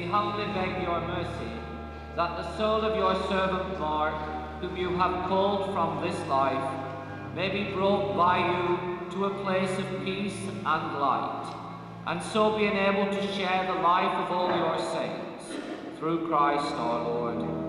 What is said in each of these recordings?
humbly beg your mercy, that the soul of your servant Mark, whom you have called from this life, may be brought by you to a place of peace and light, and so be enabled to share the life of all your saints, through Christ our Lord. Amen.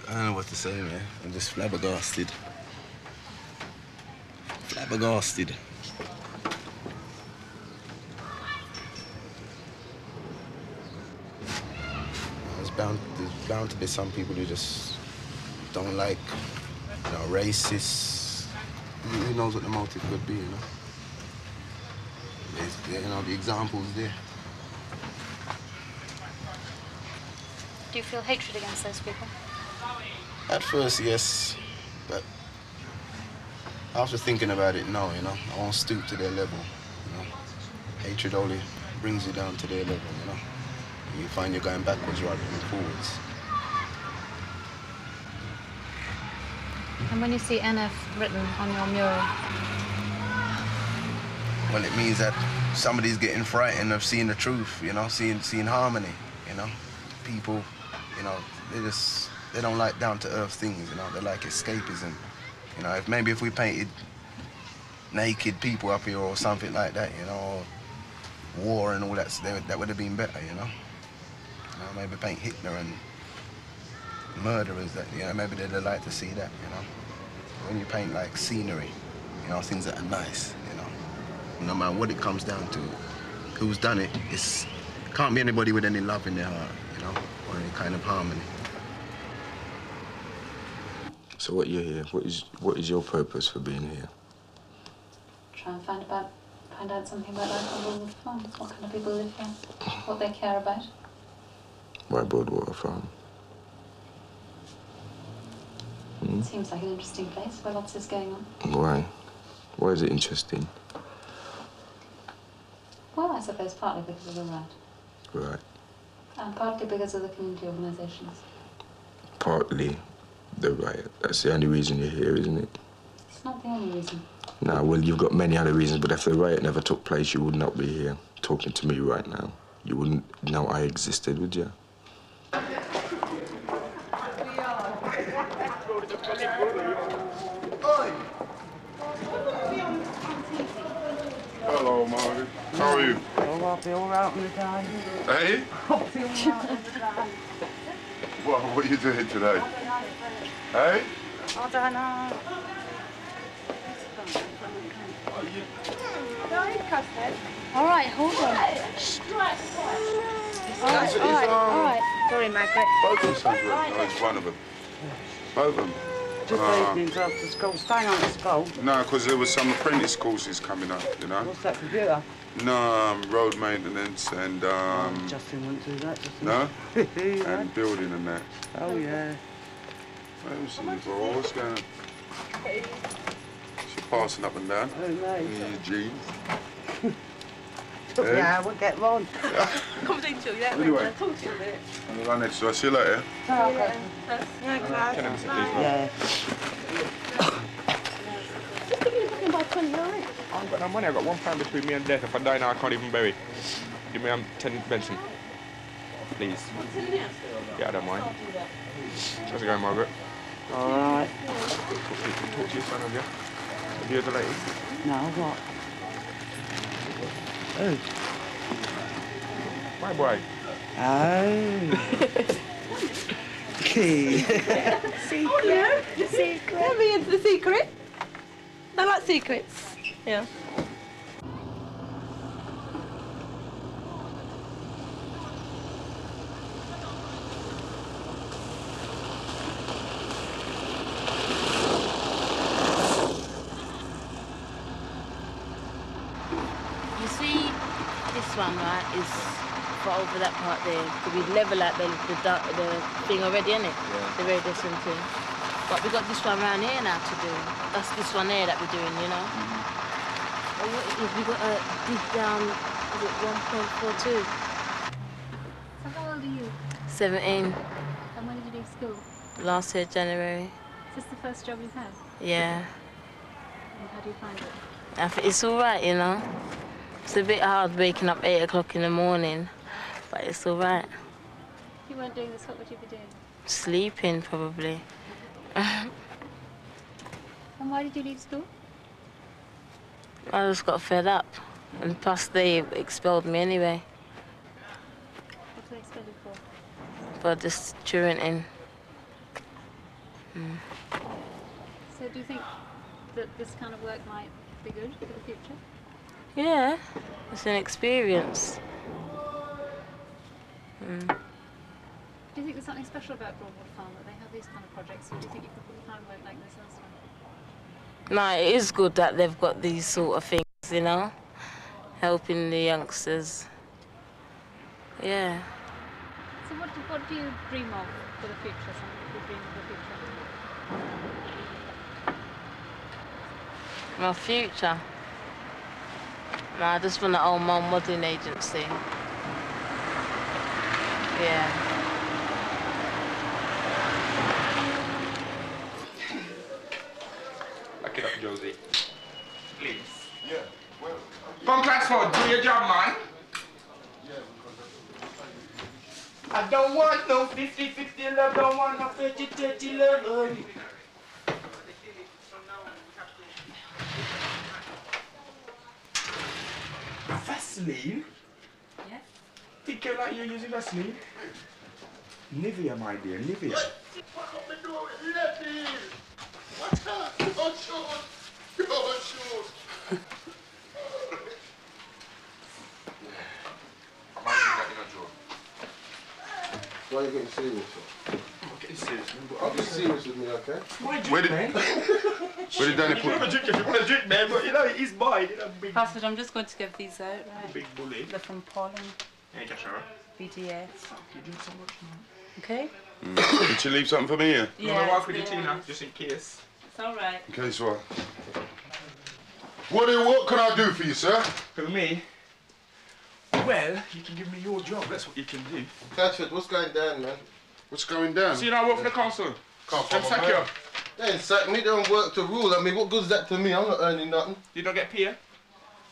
I don't know what to say, man. I'm just flabbergasted. Flabbergasted. There's bound to be some people who just don't like, you know, racists. Who knows what the motive could be, you know? You know, the example's there. Do you feel hatred against those people? At first, yes, but after thinking about it, no, you know. I won't stoop to their level, you know. Hatred only brings you down to their level, you know. You find you're going backwards rather than forwards. And when you see NF written on your mural? Well, it means that somebody's getting frightened of seeing the truth, you know, seeing harmony, you know. People, you know, they don't like down-to-earth things, you know. They like escapism. You know, if we painted naked people up here or something like that, you know, or war and all that, that would have been better, you know. You know, maybe paint Hitler and murderers, that, you know, maybe they'd like to see that, you know. When you paint, like, scenery, you know, things that are nice, you know. No matter what it comes down to, who's done it, can't be anybody with any love in their heart, you know, or any kind of harmony. So what you're here, what is your purpose for being here? Try and find out something about life on Broadwater Farm. What kind of people live here, what they care about. Why Broadwater Farm? It seems like an interesting place where lots is going on. Why? Why is it interesting? Well, I suppose partly because of the riot. Right. And partly because of the community organisations. Partly the riot. That's the only reason you're here, isn't it? It's not the only reason. No, well, you've got many other reasons, but if the riot never took place, you would not be here talking to me right now. You wouldn't know I existed, would you? Hello, Margaret. How are you? Oh, I'll be all right on the day. Hey? I'll be all right on the day. Well, what are you doing today? Hey? I don't know. All right, hold on. All right. Sorry, Margaret. Both of them. No, it's one of them. Both of them. Just evenings after school. Staying after school. No, because there was some apprentice courses coming up, you know. What's that, computer? No, road maintenance and Justin wouldn't do that, Justin. no, and building and that. Oh yeah. Let me see, bro. What's going on? She's passing up and down. Oh no. In your jeans. Yeah, we'll get Ron. Come to you, yeah. Anyway. Talk to you a bit. I'm gonna run next to her. See you later. Yeah, class. Yeah. About 20, all right? I haven't got no money. I've got £1 between me and death. If I die now, I can't even bury. Give me 10 Benson. Please. Yeah, I don't mind. How's it going, Margaret? All right. Talk to your son, have you? Have you heard the latest? No, what? Oh. My boy. Oh. Key. Secret. Secret. Let me into the secret. I like secrets. Yeah. You see, this one, right, is for over that part there. So we level out the thing already, innit? Yeah. The radio thing. But we got this one around here now to do. That's this one there that we're doing, you know? And what it is, we got to dig down, is it 1.42? So how old are you? 17, And when did you leave school? last year, January. Is this the first job you've had? Yeah. And how do you find it? I think it's all right, you know? It's a bit hard waking up 8 o'clock in the morning, but it's all right. If you weren't doing this, what would you be doing? Sleeping, probably. And why did you leave school? I just got fed up. And plus, they expelled me anyway What do they expect you for? for just truanting. So do you think that this kind of work might be good for the future? Yeah, it's an experience. Do you think there's something special about Broadwater Farm, that they have these kind of projects, or do you think you could find work like this elsewhere? No, it is good that they've got these sort of things, you know, helping the youngsters. Yeah. So what do you dream of for the future? Something you dream of the future? My future? No, I just want to own my modelling agency. Yeah. Back it up, Josie. Please. Yeah. Well. Come, Clasford, do your job, man. I don't want no 50-50 love, don't want no 30-30 love. Vaseline? Yeah? Think you like you're using Vaseline? Nivea, my dear, Nivea. Fuck up the door with left heel. What's that? Your shoes. Your shoes. Why are you getting serious? I'm getting serious. I'll be serious with me, okay? My drink, Where did- man. Where did Danny You can have a put? drink if you want a drink, man, but you know, he's mine. You know, big, Clasford, I'm just going to give these out, right? big bully. They're from Paul and Hey, Joshua. BDS. You drink so much, man. Okay? Did you leave something for me here? You want to walk with your it's Tina, just in case? It's all right. In case what? What can I do for you, sir? For me? Well, you can give me your job. That's what you can do. Clasford, what's going down, man? What's going down? So you know I work for the council? Can't Them find sack my you. man. They ain't sack me, they don't work to rule. I mean, what good's that to me? I'm not earning nothing. You don't get pay?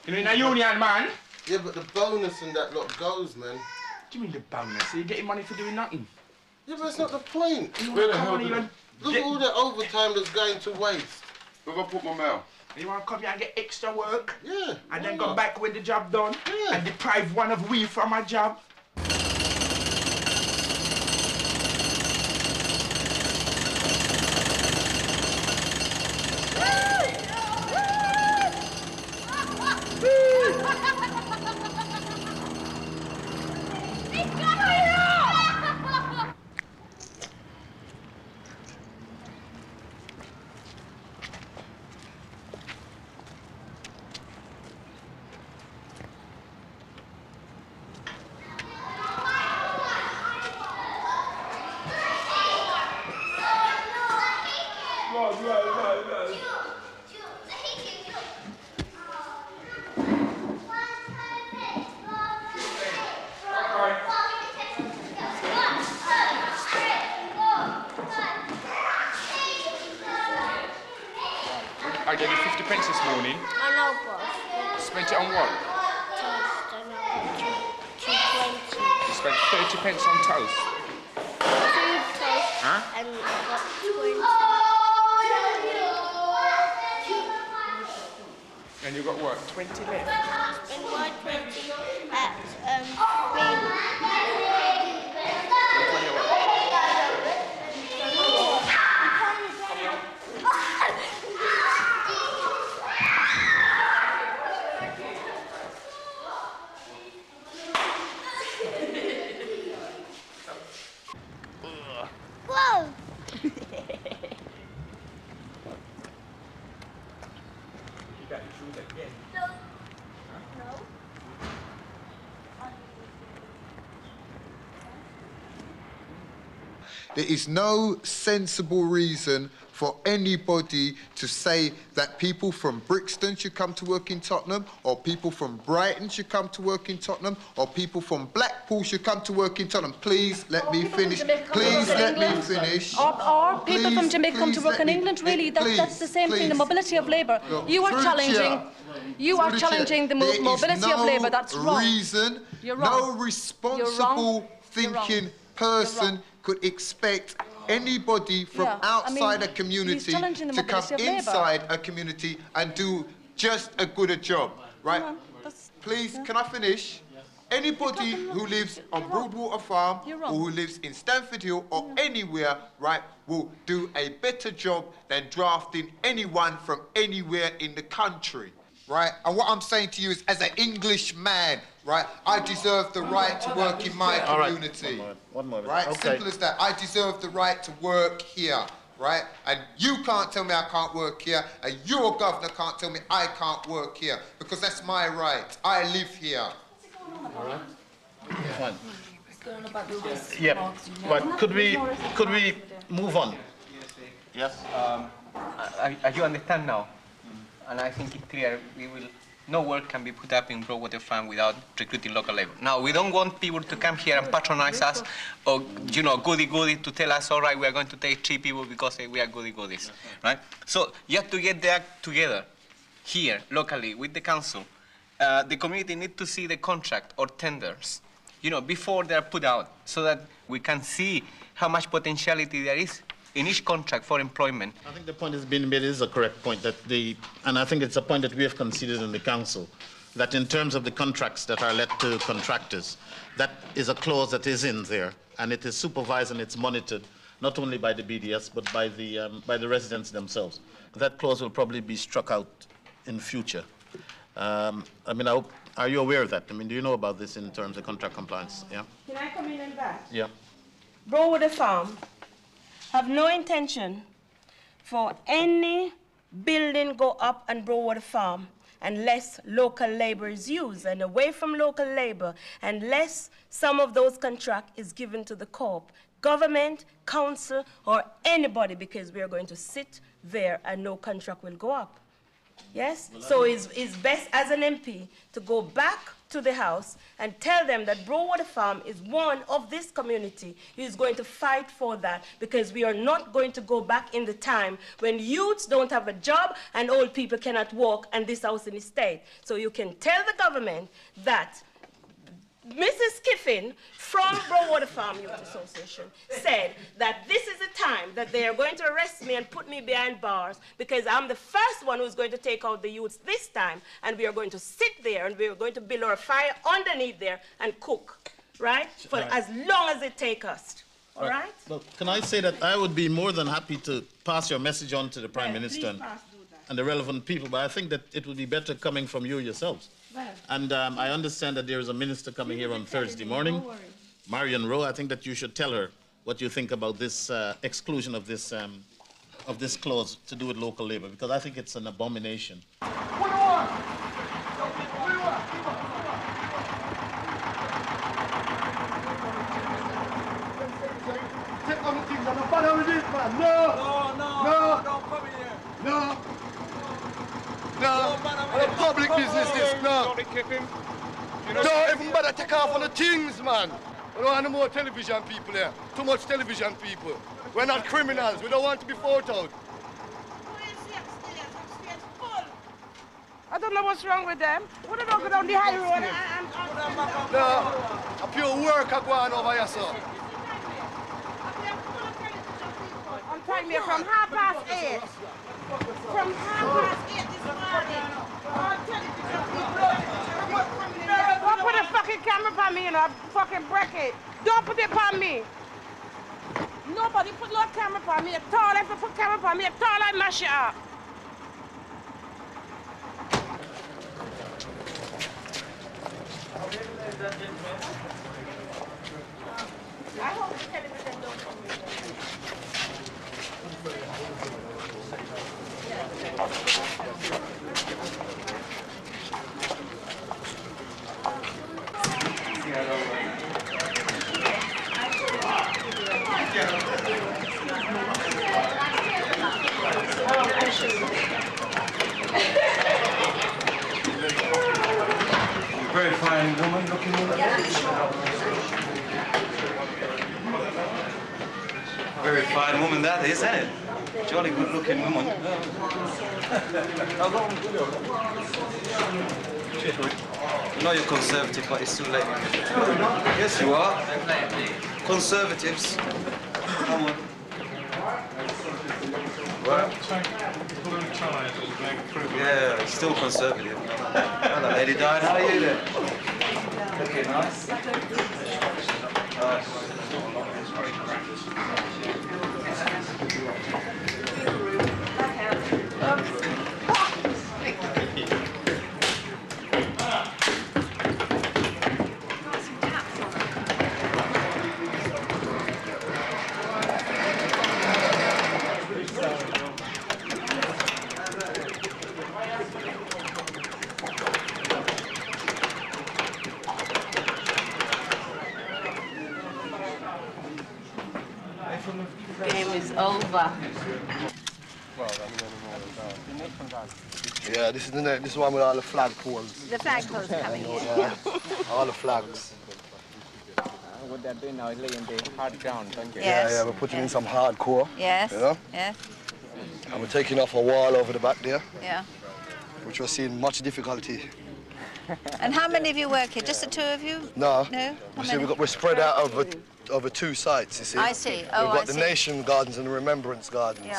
You're in a union, man. Yeah, but the bonus and that lot goes, man. What do you mean the bonus? So you're getting money for doing nothing? Yeah, but that's not the point. You Where want the to come hell on did here I- and Look get... at all that overtime that's going to waste. Where have I put my mail? You want to come here and get extra work? Yeah. And then why go not? back when the job done? Yeah. And deprive one of we from a job? I gave you 50 pence this morning. I know, boss. Spent it on what? Toast, and I got 220. You spent 30 pence on toast. 2 toast, Huh? and I got 20. And you got what? 20 left? Spent my 20 at Whoa! You got your shoes again. No. No. There is no sensible reason for anybody to say that people from Brixton should come to work in Tottenham, or people from Brighton should come to work in Tottenham, or people from Blackpool should come to work in Tottenham. Please let me finish. Please let me finish. Or people from Jamaica come to work in England, really. That's the same thing, the mobility of labour. You are challenging the mobility of labour. That's wrong. You're wrong. No responsible thinking person could expect anybody from outside a community to come inside a community and do just as good a job, right? Please, can I finish? Anybody who lives on Broadwater Farm or who lives in Stamford Hill or anywhere, right, will do a better job than drafting anyone from anywhere in the country, right? And what I'm saying to you is, as an English man, right, I deserve the right to work in my community. One moment. Right? Okay. Simple as that. I deserve the right to work here, right? And you can't tell me I can't work here, and your governor can't tell me I can't work here, because that's my right. I live here. All right. Fine. What's going on about this? Yeah, but could we move on? Yes. As you understand now, and I think it's clear, no work can be put up in Broadwater Farm without recruiting local labor. Now, we don't want people to come here and patronize us or, you know, goody-goody to tell us, all right, we are going to take 3 people because we are goody-goodies, right? So you have to get the act together here, locally, with the council. The community needs to see the contract or tenders, you know, before they're put out, so that we can see how much potentiality there is in each contract for employment. I think the point has been made is a correct point, and I think it's a point that we have considered in the council, that in terms of the contracts that are let to contractors, that is a clause that is in there, and it is supervised and it's monitored, not only by the BDS, but by the residents themselves. That clause will probably be struck out in future. I mean, are you aware of that? I mean, do you know about this in terms of contract compliance? Yeah? Can I come in on that? Yeah. Broadwater Farm have no intention for any building go up on Broadwater Farm unless local labor is used, and away from local labor, unless some of those contract is given to the co-op, government, council, or anybody, because we are going to sit there and no contract will go up. Yes? So it's best as an MP to go back to the House and tell them that Broadwater Farm is one of this community who is going to fight for that, because we are not going to go back in the time when youths don't have a job and old people cannot walk and this house in the state. So you can tell the government that Mrs. Kiffin from Broadwater Farm Youth Association said that this is the time that they are going to arrest me and put me behind bars, because I'm the first one who's going to take out the youths this time, and we are going to sit there and we are going to build our fire underneath there and cook, right? For as long as it takes us, all right? Well, can I say that I would be more than happy to pass your message on to the Prime Minister and the relevant people, but I think that it would be better coming from you yourselves. And I understand that there is a minister coming here on Thursday morning, Marion Rowe. I think that you should tell her what you think about this exclusion of this clause to do with local labor, because I think it's an abomination. Take on the things and follow with this, man. No, public business, this, no. Dolly Kiffin. Don't even bother take off on the things, man. We don't want no more television people here. Too much television people. We're not criminals. We don't want to be photoed. I don't know what's wrong with them. What if I go down the high road and No, a pure work are going over here, sir. I'm telling you, from 8:30. From 8:30 this morning. On television, don't put a fucking camera on me, you know, fucking break it. Don't put it on me. Nobody put no camera on me at all. If you put camera on me at all, I mash it up. I hope the television don't come. Very fine woman, looking woman. Very fine woman that is, isn't it? Jolly good looking woman. How long? I know you're conservative, but it's too late. Yes, you are. Conservatives. Come on. What? Yeah, still conservative. Hello, Lady Di, how are you then? Looking nice. Game is over. Yeah, this is one with all the flag poles. The flagpole's coming in. Yeah, all the flags. What they're doing now is laying the hard ground, don't you? Yes. Yeah, we're putting in some hardcore. Yes. You know? Yes. And we're taking off a wall over the back there. Yeah. Which we're seeing much difficulty. And how many of you work here? Just the two of you? No. No? We're spread out over two sites, you see. I see. Oh, We've got I the see. Nation Gardens and the Remembrance Gardens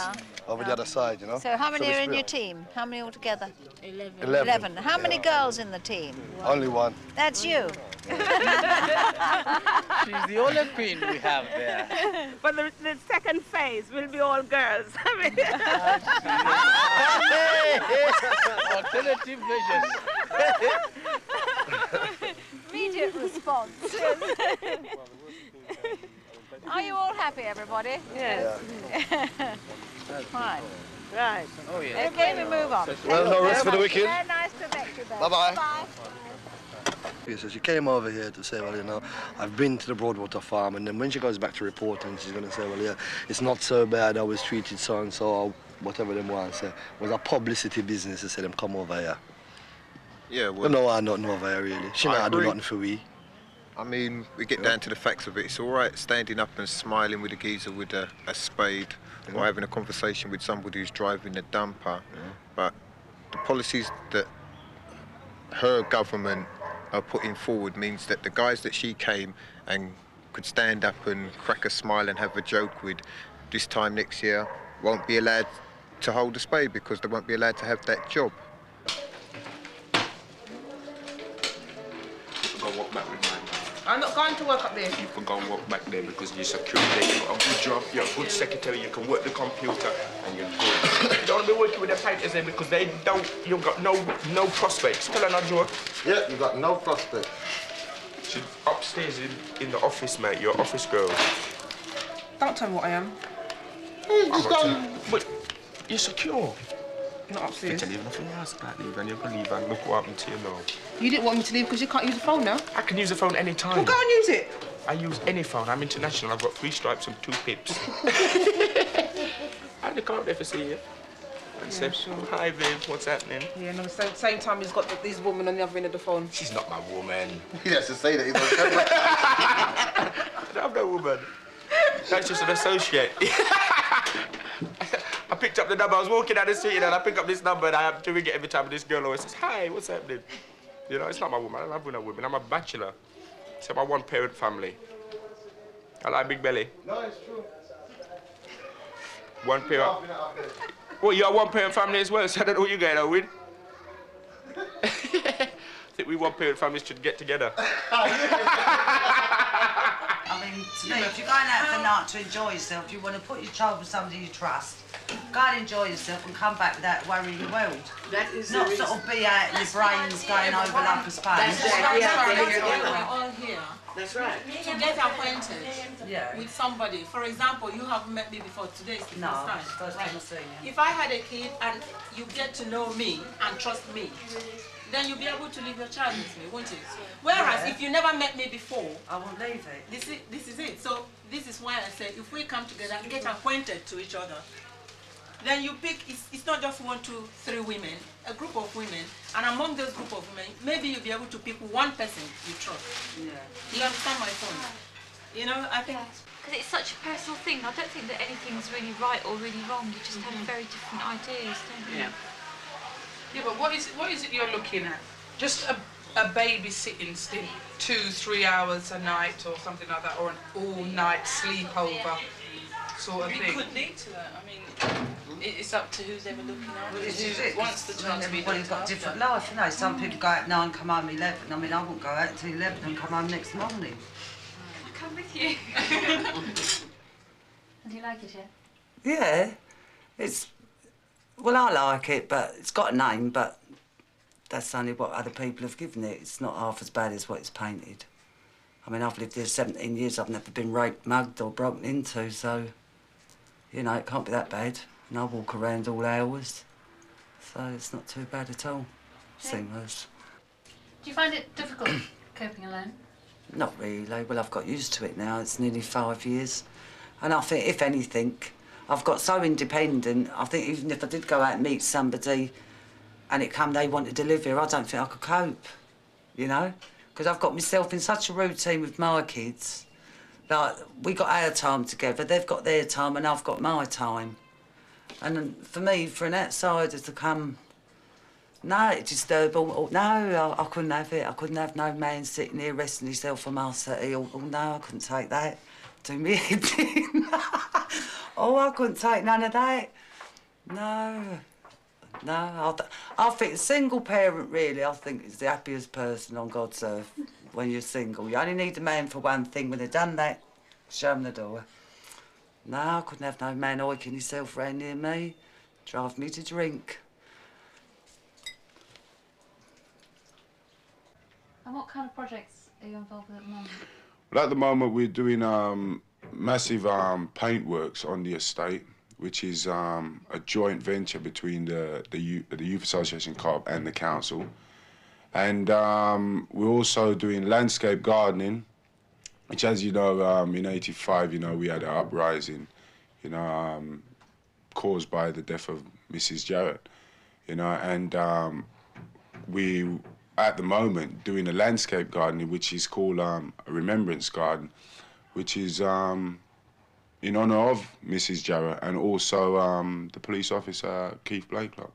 over the other side, you know. So how many we are in split your up. team? How many altogether? 11. How many girls in the team? Only one. That's you. She's the only queen we have there. But the second phase will be all girls. Alternative vision. Immediate response. Are you all happy, everybody? Yes. Fine. Right. Oh, yeah. Okay, we move on. Well, no rest for the wicked. Very nice to meet you both. Bye-bye. Bye. So she came over here to say, well, you know, I've been to the Broadwater Farm, and then when she goes back to reporting, she's going to say, well, yeah, it's not so bad, I was treated so-and-so, or whatever them want to say. It was a publicity business to say them come over here. Yeah, well... No, I don't know over here, really. She not do nothing for we. I mean, we get down to the facts of it. It's all right standing up and smiling with a geezer with a spade, or having a conversation with somebody who's driving a dumper, but the policies that her government are putting forward means that the guys that she came and could stand up and crack a smile and have a joke with this time next year won't be allowed to hold a spade because they won't be allowed to have that job. Walk back with mine. I'm not going to work up there. You can go and walk back there because you're secure there. You've got a good job, you're a good secretary, you can work the computer, and you're good. You don't want to be working with the fighters there because they don't, you've got no prospects. Tell her no joke. Yeah, you've got no prospects. She's upstairs in the office, mate. You're an office girl. Don't tell me what I am. But you're secure. Not upstairs. You can leave nothing else about leave, and you can leave and look what happened to you now. You didn't want me to leave because you can't use the phone now? I can use the phone any time. Well, go and use it. I use any phone. I'm international. I've got 3 stripes and 2 pips. And they can't ever see you. and say, hi babe, what's happening? Yeah, and at the same time he's got this woman on the other end of the phone. She's not my woman. He has to say that he's on camera. I'm no woman. That's just an associate. I picked up the number, I was walking down the street and I pick up this number and I have to ring it every time and this girl always says, hi, what's happening? You know, it's not my woman, I don't have no woman, I'm a bachelor. So I'm a one-parent family. I like big belly. No, it's true. One parent. Well, you're a one-parent family as well, so I don't know what you're going on with. I think we one-parent families should get together. I mean, to me, if you're going out for the night to enjoy yourself, you want to put your child with somebody you trust. Go and enjoy yourself and come back without worrying the world. That is not sort of be out in your brains going over like a space. We're all here. That's right. To get acquainted with somebody. For example, you have met me before. Today is the first time. First time I've seen you. If I had a kid and you get to know me and trust me, then you'll be able to leave your child with me, won't you? Whereas if you never met me before, I won't leave it. This is it. So this is why I say if we come together and get acquainted to each other, then you pick, it's not just 1, 2, 3 women, a group of women, and among those group of women, maybe you'll be able to pick one person you trust. Yeah. You understand my point? You know, I think... Because it's such a personal thing. I don't think that anything's really right or really wrong. You just have very different ideas, don't you? Yeah. Yeah, but what is it you're looking at? Just a babysitting stint, 2-3 hours a night or something like that, or an all-night sleepover sort of thing? It could lead to that. I mean, it's up to who's ever looking after Who wants the child to be looked Everybody's got a after. different life, you know. Some people go out 9, come home 11. I mean, I won't go out until 11 and come home next morning. I'll come with you. Do you like it, yeah? Yeah, it's... Well, I like it, but it's got a name, but that's only what other people have given it. It's not half as bad as what it's painted. I mean, I've lived here 17 years. I've never been raped, mugged or broken into, so, you know, it can't be that bad. And I walk around all hours, so it's not too bad at all. Seen worse. Do you find it difficult coping alone? Not really. Well, I've got used to it now. It's nearly 5 years. And I think, if anything, I've got so independent, I think even if I did go out and meet somebody and they wanted to live here, I don't think I could cope, you know? Because I've got myself in such a routine with my kids. Like, we got our time together, they've got their time and I've got my time. And for me, for an outsider to come, no, it's disturbing. No, I couldn't have it. I couldn't have no man sitting here resting himself on my settee. Oh, no, I couldn't take that. Do me head in. Oh, I couldn't take none of that. No. I think a single parent, really, I think is the happiest person on God's earth when you're single. You only need a man for one thing. When they've done that, show them the door. No, I couldn't have no man oiking himself round near me. Drive me to drink. And what kind of projects are you involved with at the moment? Well, at the moment, we're doing massive paint works on the estate, which is a joint venture between the Youth Association Co-op and the council. And we're also doing landscape gardening, which, as you know, in '85, you know, we had an uprising, you know, caused by the death of Mrs. Jarrett, you know, and we, at the moment, doing a landscape gardening, which is called a remembrance garden, which is in honour of Mrs. Jarrett and also the police officer, Keith Blakelock.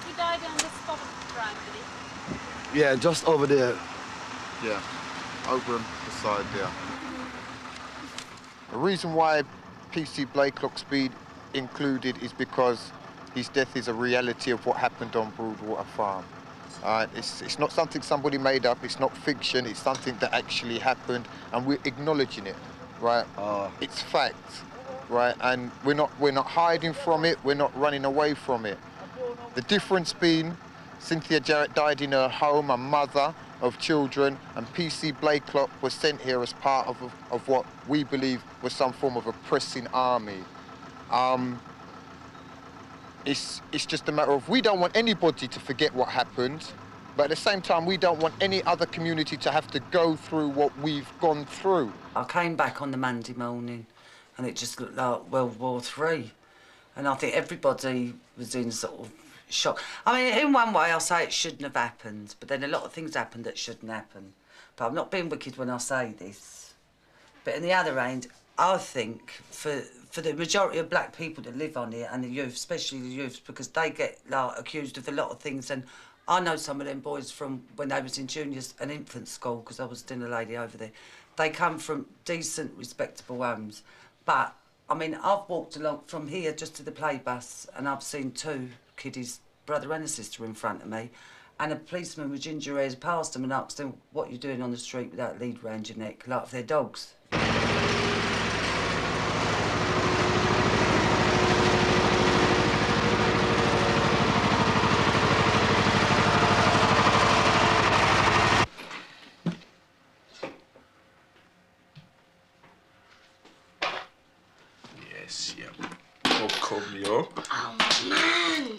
He died on the spot of the crime, did he? Yeah, just over there. Yeah, over the side there. The reason why PC Blakelock's been included is because his death is a reality of what happened on Broadwater Farm. It's not something somebody made up, it's not fiction, it's something that actually happened, and we're acknowledging it, right? It's fact, right? And we're not hiding from it, we're not running away from it. The difference being, Cynthia Jarrett died in her home, a mother of children, and PC Blakelock was sent here as part of what we believe was some form of oppressing army. It's just a matter of, we don't want anybody to forget what happened, But at the same time, we don't want any other community to have to go through what we've gone through. I came back on the Monday morning and it just looked like World War III. And I think everybody was in sort of shock. I mean, in one way, I say it shouldn't have happened, but then a lot of things happened that shouldn't happen. But I'm not being wicked when I say this. But on the other hand, I think for the majority of black people that live on here and the youth, especially the youth, because they get like accused of a lot of things. And I know some of them boys from when they was in juniors and infant school, because I was dinner lady over there. They come from decent, respectable homes. But, I mean, I've walked along from here just to the play bus and I've seen two kiddies, brother and a sister, in front of me. And a policeman with ginger hairs passed them and asked them, what are you doing on the street with that lead round your neck, like if they're dogs? Yes, yeah. Welcome, yo. Oh, man.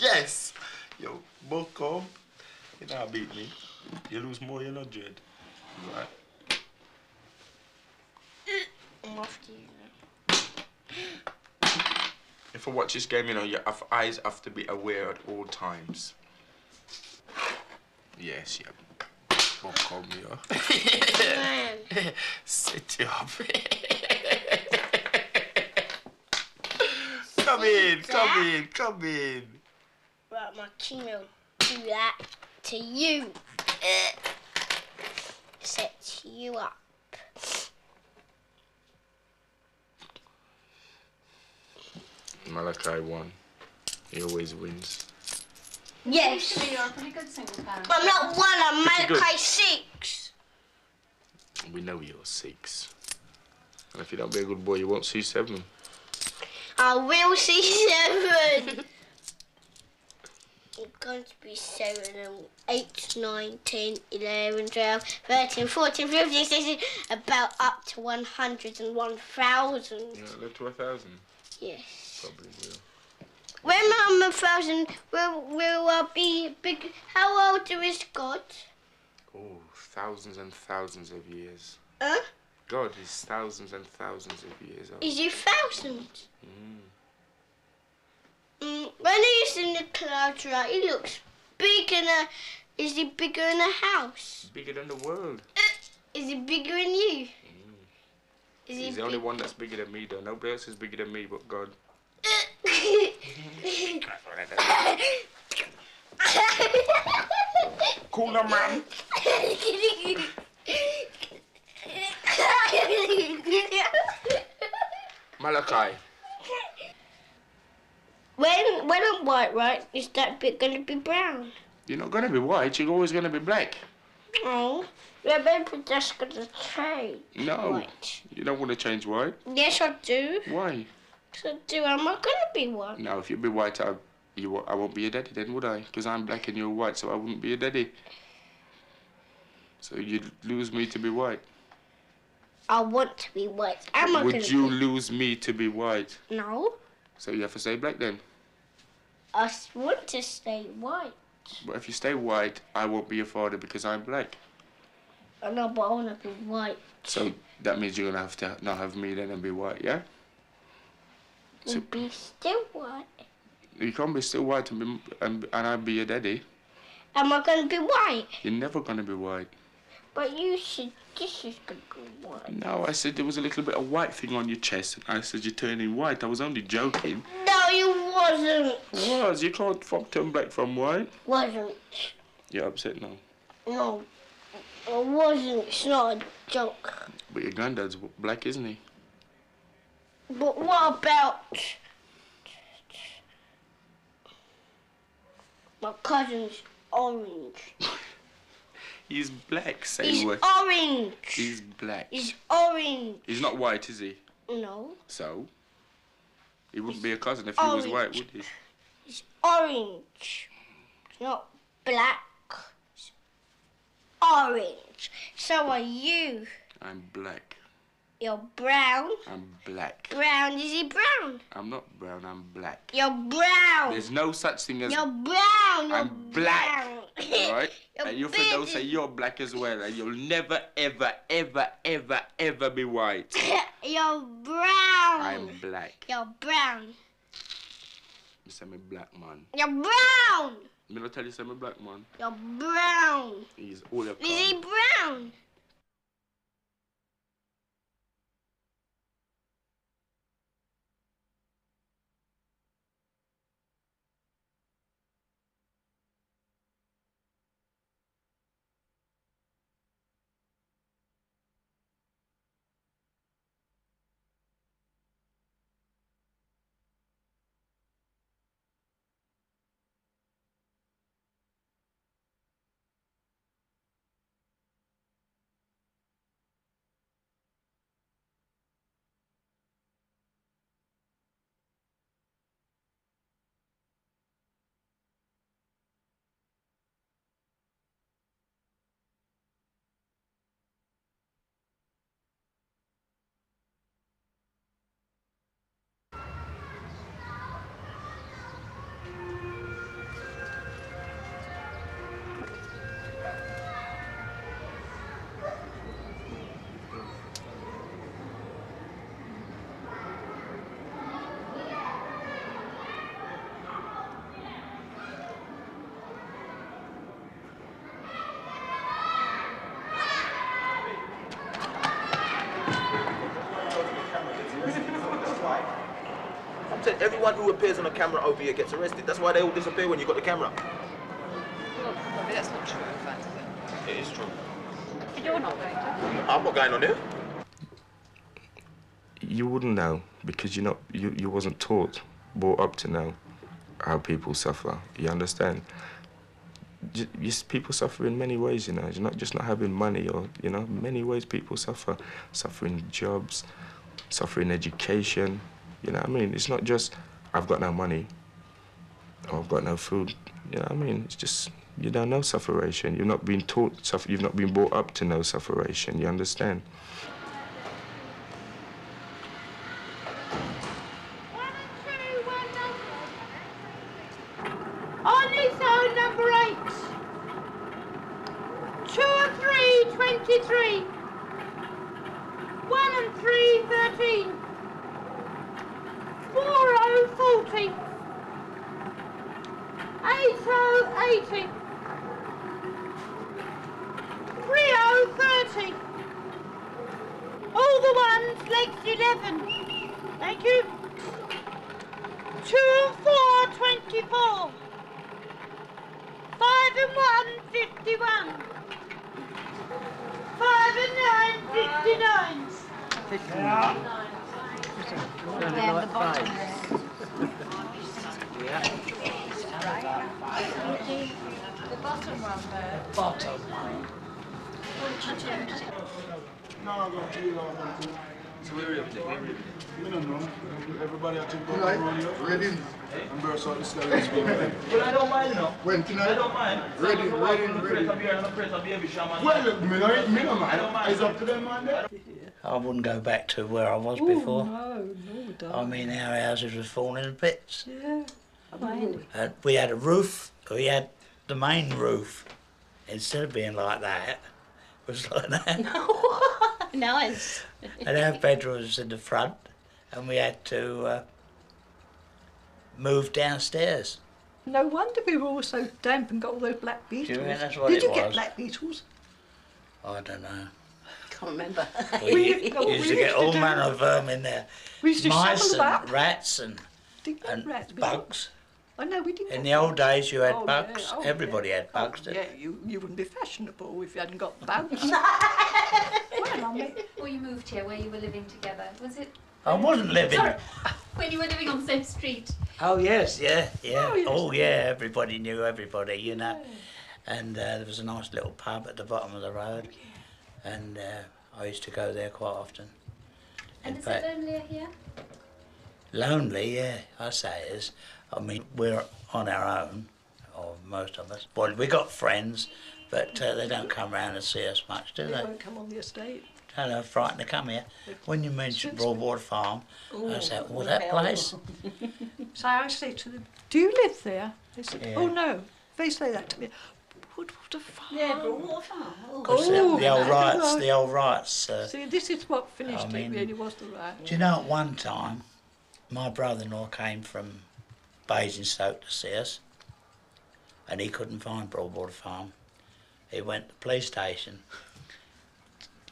Yes. Yo, welcome. You know how beat me. You lose more, you're not dread. Right. I'm off to you. If I watch this game, you know, your eyes have to be aware at all times. Yes, yeah. Welcome, yo. Sit you up. Come in, come in, come in. Right, my king will do that to you. Set you up. Malachi won. He always wins. Yes. You're a pretty good single parent. I'm not one, I'm Pretty Malachi good. 6. We know you're 6. And if you don't be a good boy, you won't see 7. I will see 7. I'm going to be 7 and 8, 9, 10, 11, 12, 13, 14, 15, 16, about up to 100 and 1,000. Yeah, live to 1,000. Yes. Probably will. When I'm 1,000, will I be big? How old is God? Oh, thousands and thousands of years. Huh? God is thousands and thousands of years old. Is he 1,000? When he's in the clouds, right, he looks big is he bigger in a house? Bigger than the world. Is he bigger than you? Is He's the only one that's bigger than me, though. Nobody else is bigger than me but God. Cool down, man. Malachi. When I'm white, right, is that bit going to be brown? You're not going to be white. You're always going to be black. Oh, yeah, maybe that's going to change. No. White. You don't want to change white. Yes, I do. Why? Yes, I do. I'm not going to be white. No, if you be white, I won't be your daddy then, would I? Because I'm black and you're white, so I wouldn't be your daddy. So you'd lose me to be white. I want to be white. Am I Would you lose me to be white? No. So you have to stay black then? I want to stay white. But if you stay white, I won't be your father because I'm black. I know, but I want to be white. So that means you're going to have to not have me then and be white, yeah? So be still white. you can't be still white and I'll be your daddy. Am I going to be white? You're never going to be white. But you said this is going to be white. No, I said there was a little bit of white thing on your chest. And I said you're turning white. I was only joking. No, you wasn't. I was. You can't turn black from white. Wasn't. You're upset now. No, I wasn't. It's not a joke. But your granddad's black, isn't he? But what about my cousin's orange? He's black, say He's what? orange. He's black. He's orange. He's not white, is he? No. So? He wouldn't be a cousin if he was white, would he? He's orange. It's not black. It's orange. So are you. I'm black. You're brown. I'm black. Brown, is he brown? I'm not brown, I'm black. You're brown. There's no such thing as... You're brown. I'm black. Brown. All right? And you for those say you're black as well, and you'll never, ever, ever, ever, ever be white. You're brown. I'm black. You're brown. You say me black, man. You're brown. Me not tell you say me black, man. You're brown. He's all your Is he brown? Everyone who appears on a camera over here gets arrested. That's why they all disappear when you got the camera. Well, that's not true, in fact, is it? It is true. But you're not going to. I'm not going on there. You wouldn't know because you wasn't brought up to know how people suffer. You understand? People suffer in many ways, you know. It's not just not having money or, you know, many ways people suffer. Suffering jobs, suffering education. You know what I mean? It's not just, I've got no money, or I've got no food. You know what I mean? It's just, you don't know sufferation. You've not been taught, you've not been brought up to know sufferation. You understand? On its own, number 8. 2 and 3, 23. 1 and 3, 13. 4040, 8080, 3030. All the ones, legs 11. Thank you. 2 and 4, 24. 5 and 1, 51. 5 and 9, 59. 59. And then the bottom. The bottom one there. Bottom. So where are you up to? I don't know. Everybody I took ready. And burst out the style. Well, I don't mind, no. When tonight? I don't mind. Ready. Well, me no mind. I don't mind. It's up to them, man. I wouldn't go back to where I was before. No, don't. I mean, our houses was falling to bits. Yeah. We had a roof. We had the main roof. Instead of being like that, it was like that. Nice. And our bedroom was in the front, and we had to move downstairs. No wonder we were all so damp and got all those black beetles. Do you think that's what Did it you get was? black beetles? I don't know. Can't remember. We used to get all manner of vermin there. We used to mice shovel them and up. rats and Rats, bugs. I know we didn't. In the old days, you had Oh, bugs. yeah, oh, Everybody yeah. had bugs. Oh, didn't yeah, you wouldn't be fashionable if you hadn't got bugs. Before you moved here, where you were living together, was it? I wasn't living. Sorry, when you were living on the same street. Oh yes, yeah. Oh, yes. Oh yeah, everybody knew everybody, you know. And there was a nice little pub at the bottom of the road, and I used to go there quite often. And In is fact, it lonelier here? lonely, yeah, I say it is. I mean, we're on our own, or most of us. Well, we got friends, But they don't come round and see us much, do they? They won't come on the estate. No, they're frightened to come here. When you mention Broadwater Farm, I say, oh, that place? So I say to them, do you live there? They said, Yeah. oh no. They say that to me. Broadwater Farm. Yeah, Broadwater Farm. The old riots. See, this is what finished I mean, it, really, was the riot. Do you know, at one time, my brother-in-law came from Basingstoke to see us, and he couldn't find Broadwater Farm. He went to the police station,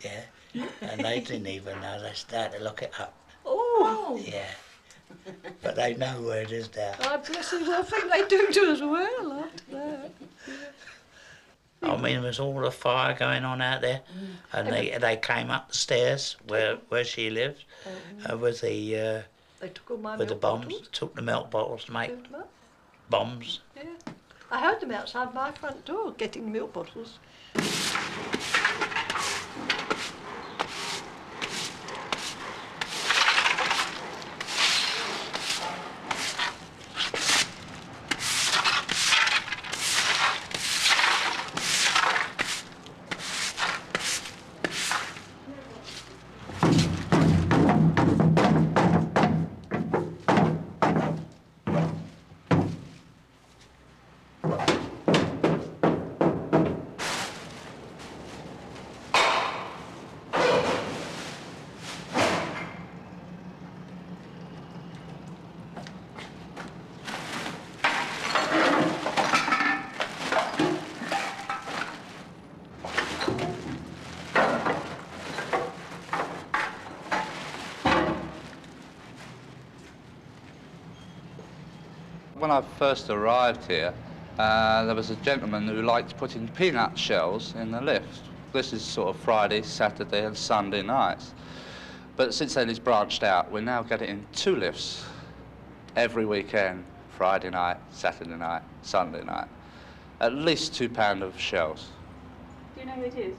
yeah, and they didn't even know. They started to look it up. Oh! Yeah. But they know where it is now. I bless them, I think they do as well after that. I mean, there was all the fire going on out there, and they came up the stairs where she lived with the they took all my with the milk bombs, bottles. took the milk bottles to make Filled them up. bombs. Yeah. I heard them outside my front door getting milk bottles. When I first arrived here, there was a gentleman who liked putting peanut shells in the lift. This is sort of Friday, Saturday and Sunday nights. But since then he's branched out. We now get it in 2 lifts every weekend, Friday night, Saturday night, Sunday night. At least £2 of shells. Do you know who it is?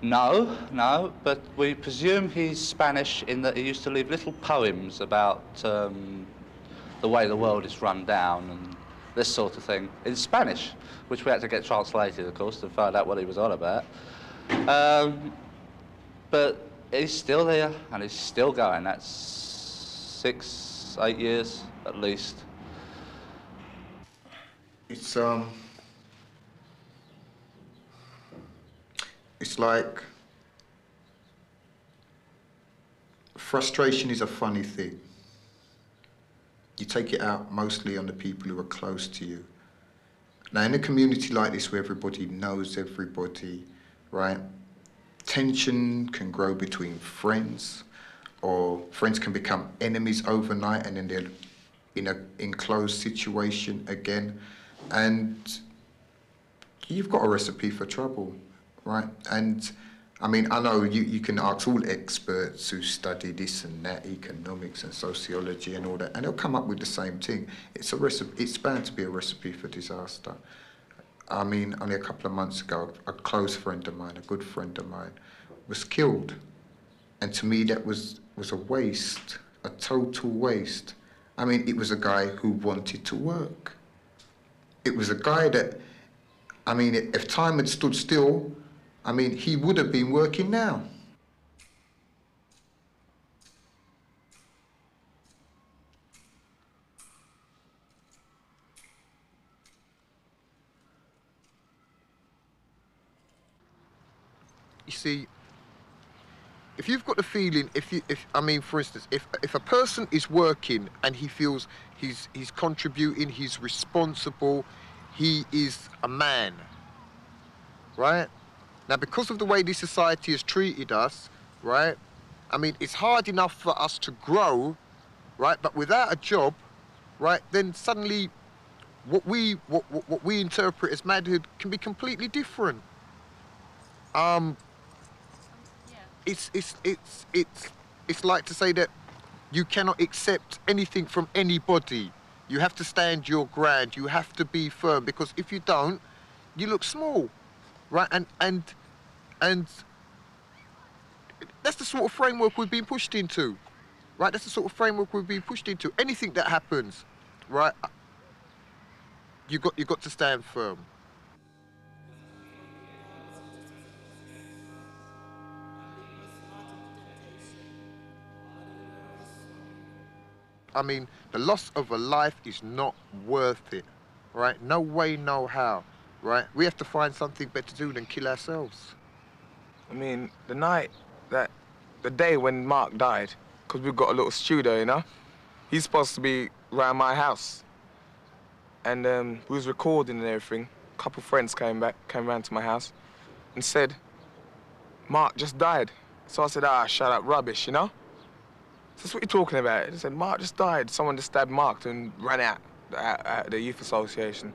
No, but we presume he's Spanish in that he used to leave little poems about the way the world is run down and this sort of thing in Spanish, which we had to get translated, of course, to find out what he was on about. But he's still here and he's still going. That's 6, 8 years at least. It's like frustration is a funny thing. You take it out mostly on the people who are close to you. Now, in a community like this where everybody knows everybody, right, tension can grow between friends, or friends can become enemies overnight and then they're in an enclosed situation again. And you've got a recipe for trouble, right? And I mean, I know you can ask all experts who study this and that, economics and sociology and all that, and they'll come up with the same thing. It's a recipe. It's bound to be a recipe for disaster. I mean, only a couple of months ago, a close friend of mine, a good friend of mine, was killed, and to me that was a waste, a total waste. I mean, it was a guy who wanted to work. It was a guy that, I mean, if time had stood still, I mean, he would have been working now. You see, if you've got the feeling, I mean, for instance, if a person is working and he feels he's contributing, he's responsible, he is a man, right? Now, because of the way this society has treated us, right, I mean, it's hard enough for us to grow, right, but without a job, right, then suddenly what we interpret as manhood can be completely different. It's like to say that you cannot accept anything from anybody. You have to stand your ground. You have to be firm, because if you don't, you look small, right? And that's the sort of framework we've been pushed into, right? That's the sort of framework we've been pushed into. Anything that happens, right? You got to stand firm. I mean, the loss of a life is not worth it, right? No way, no how, right? We have to find something better to do than kill ourselves. I mean, the day when Mark died, because we've got a little studio, you know? He's supposed to be around my house. And we was recording and everything. A couple friends came round to my house and said, Mark just died. So I said, shut up, rubbish, you know? So that's what you're talking about. They said, Mark just died. Someone just stabbed Mark and ran out at the youth association.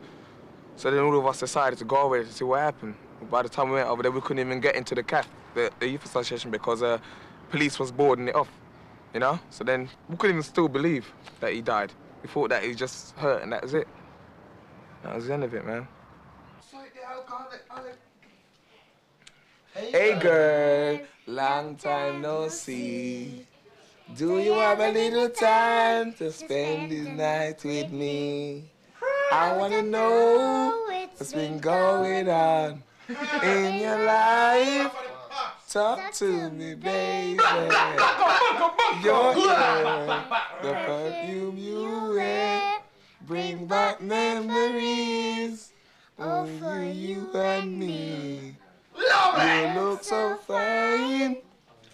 So then all of us decided to go over there to see what happened. By the time we went over there, we couldn't even get into the CAF, the youth association, because police was boarding it off, you know? So then we couldn't even still believe that he died. We thought that he just hurt and that was it. That was the end of it, man. Hey girl, long time no see. Do you have a little time to spend this night with me? I wanna know what's been going on in your life. Talk to me, baby. Your hair, the perfume you wear, bring back memories of you and me. You look so fine,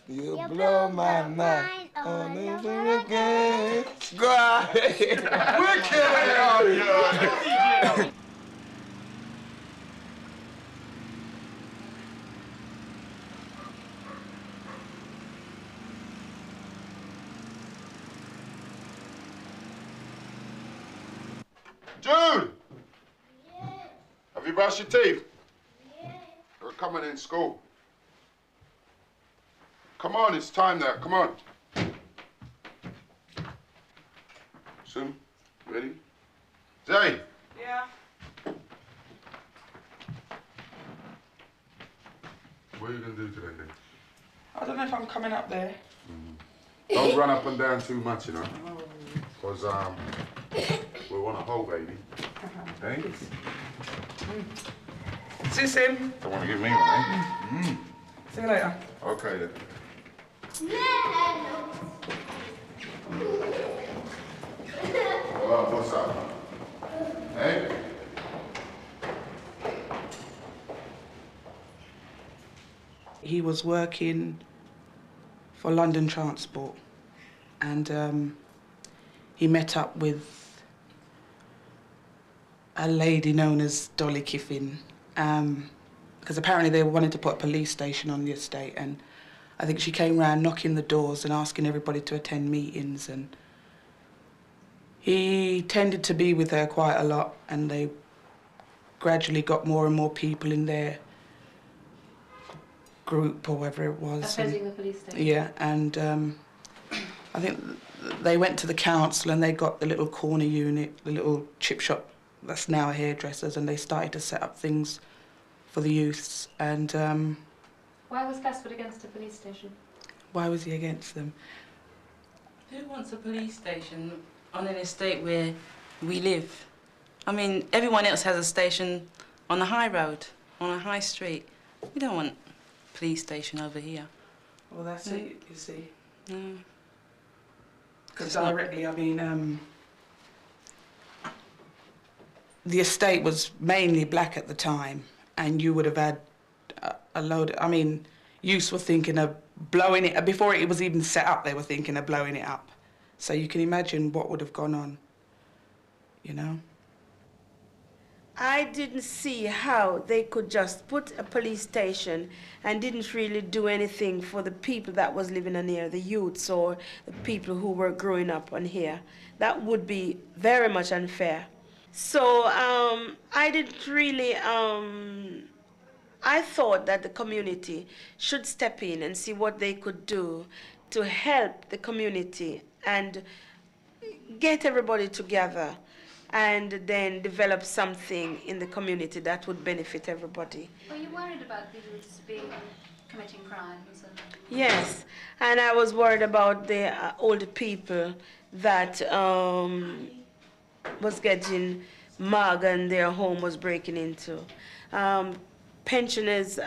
you blow my mind all over again. Go ahead. We're killing out here. Jude! Yeah. Have you brushed your teeth? Yeah. We're coming in school. Come on, it's time now, come on. Soon, ready? Zay! Yeah? What are you going to do today, then? I don't know if I'm coming up there. Don't run up and down too much, you know. Because, we're on a hole, baby. Hey? Sis him. Don't want to give me one, eh? See you later. Okay, then. Well, what's up? Hey? He was working for London Transport and he met up with a lady known as Dolly Kiffin because apparently they wanted to put a police station on the estate, and I think she came round knocking the doors and asking everybody to attend meetings, and he tended to be with her quite a lot, and they gradually got more and more people in their group or whatever it was. Opposing the police station. Yeah, and I think they went to the council and they got the little corner unit, the little chip shop that's now a hairdresser's, and they started to set up things for the youths. And why was Clasford against a police station? why was he against them? Who wants a police station on an estate where we live? I mean, everyone else has a station on a high road, on a high street. We don't want a police station over here. Well, that's it, you see. No. Because directly, I mean, the estate was mainly black at the time, and you would have had a load. I mean, youths were thinking of blowing it before it was even set up. They were thinking of blowing it up. So you can imagine what would have gone on, you know. I didn't see how they could just put a police station and didn't really do anything for the people that was living on here, the youths or the people who were growing up on here. That would be very much unfair. So I didn't really, I thought that the community should step in and see what they could do to help the community and get everybody together and then develop something in the community that would benefit everybody. Were you worried about the youths committing crimes? Yes, and I was worried about the older people that was getting mugged and their home was breaking into. Pensioners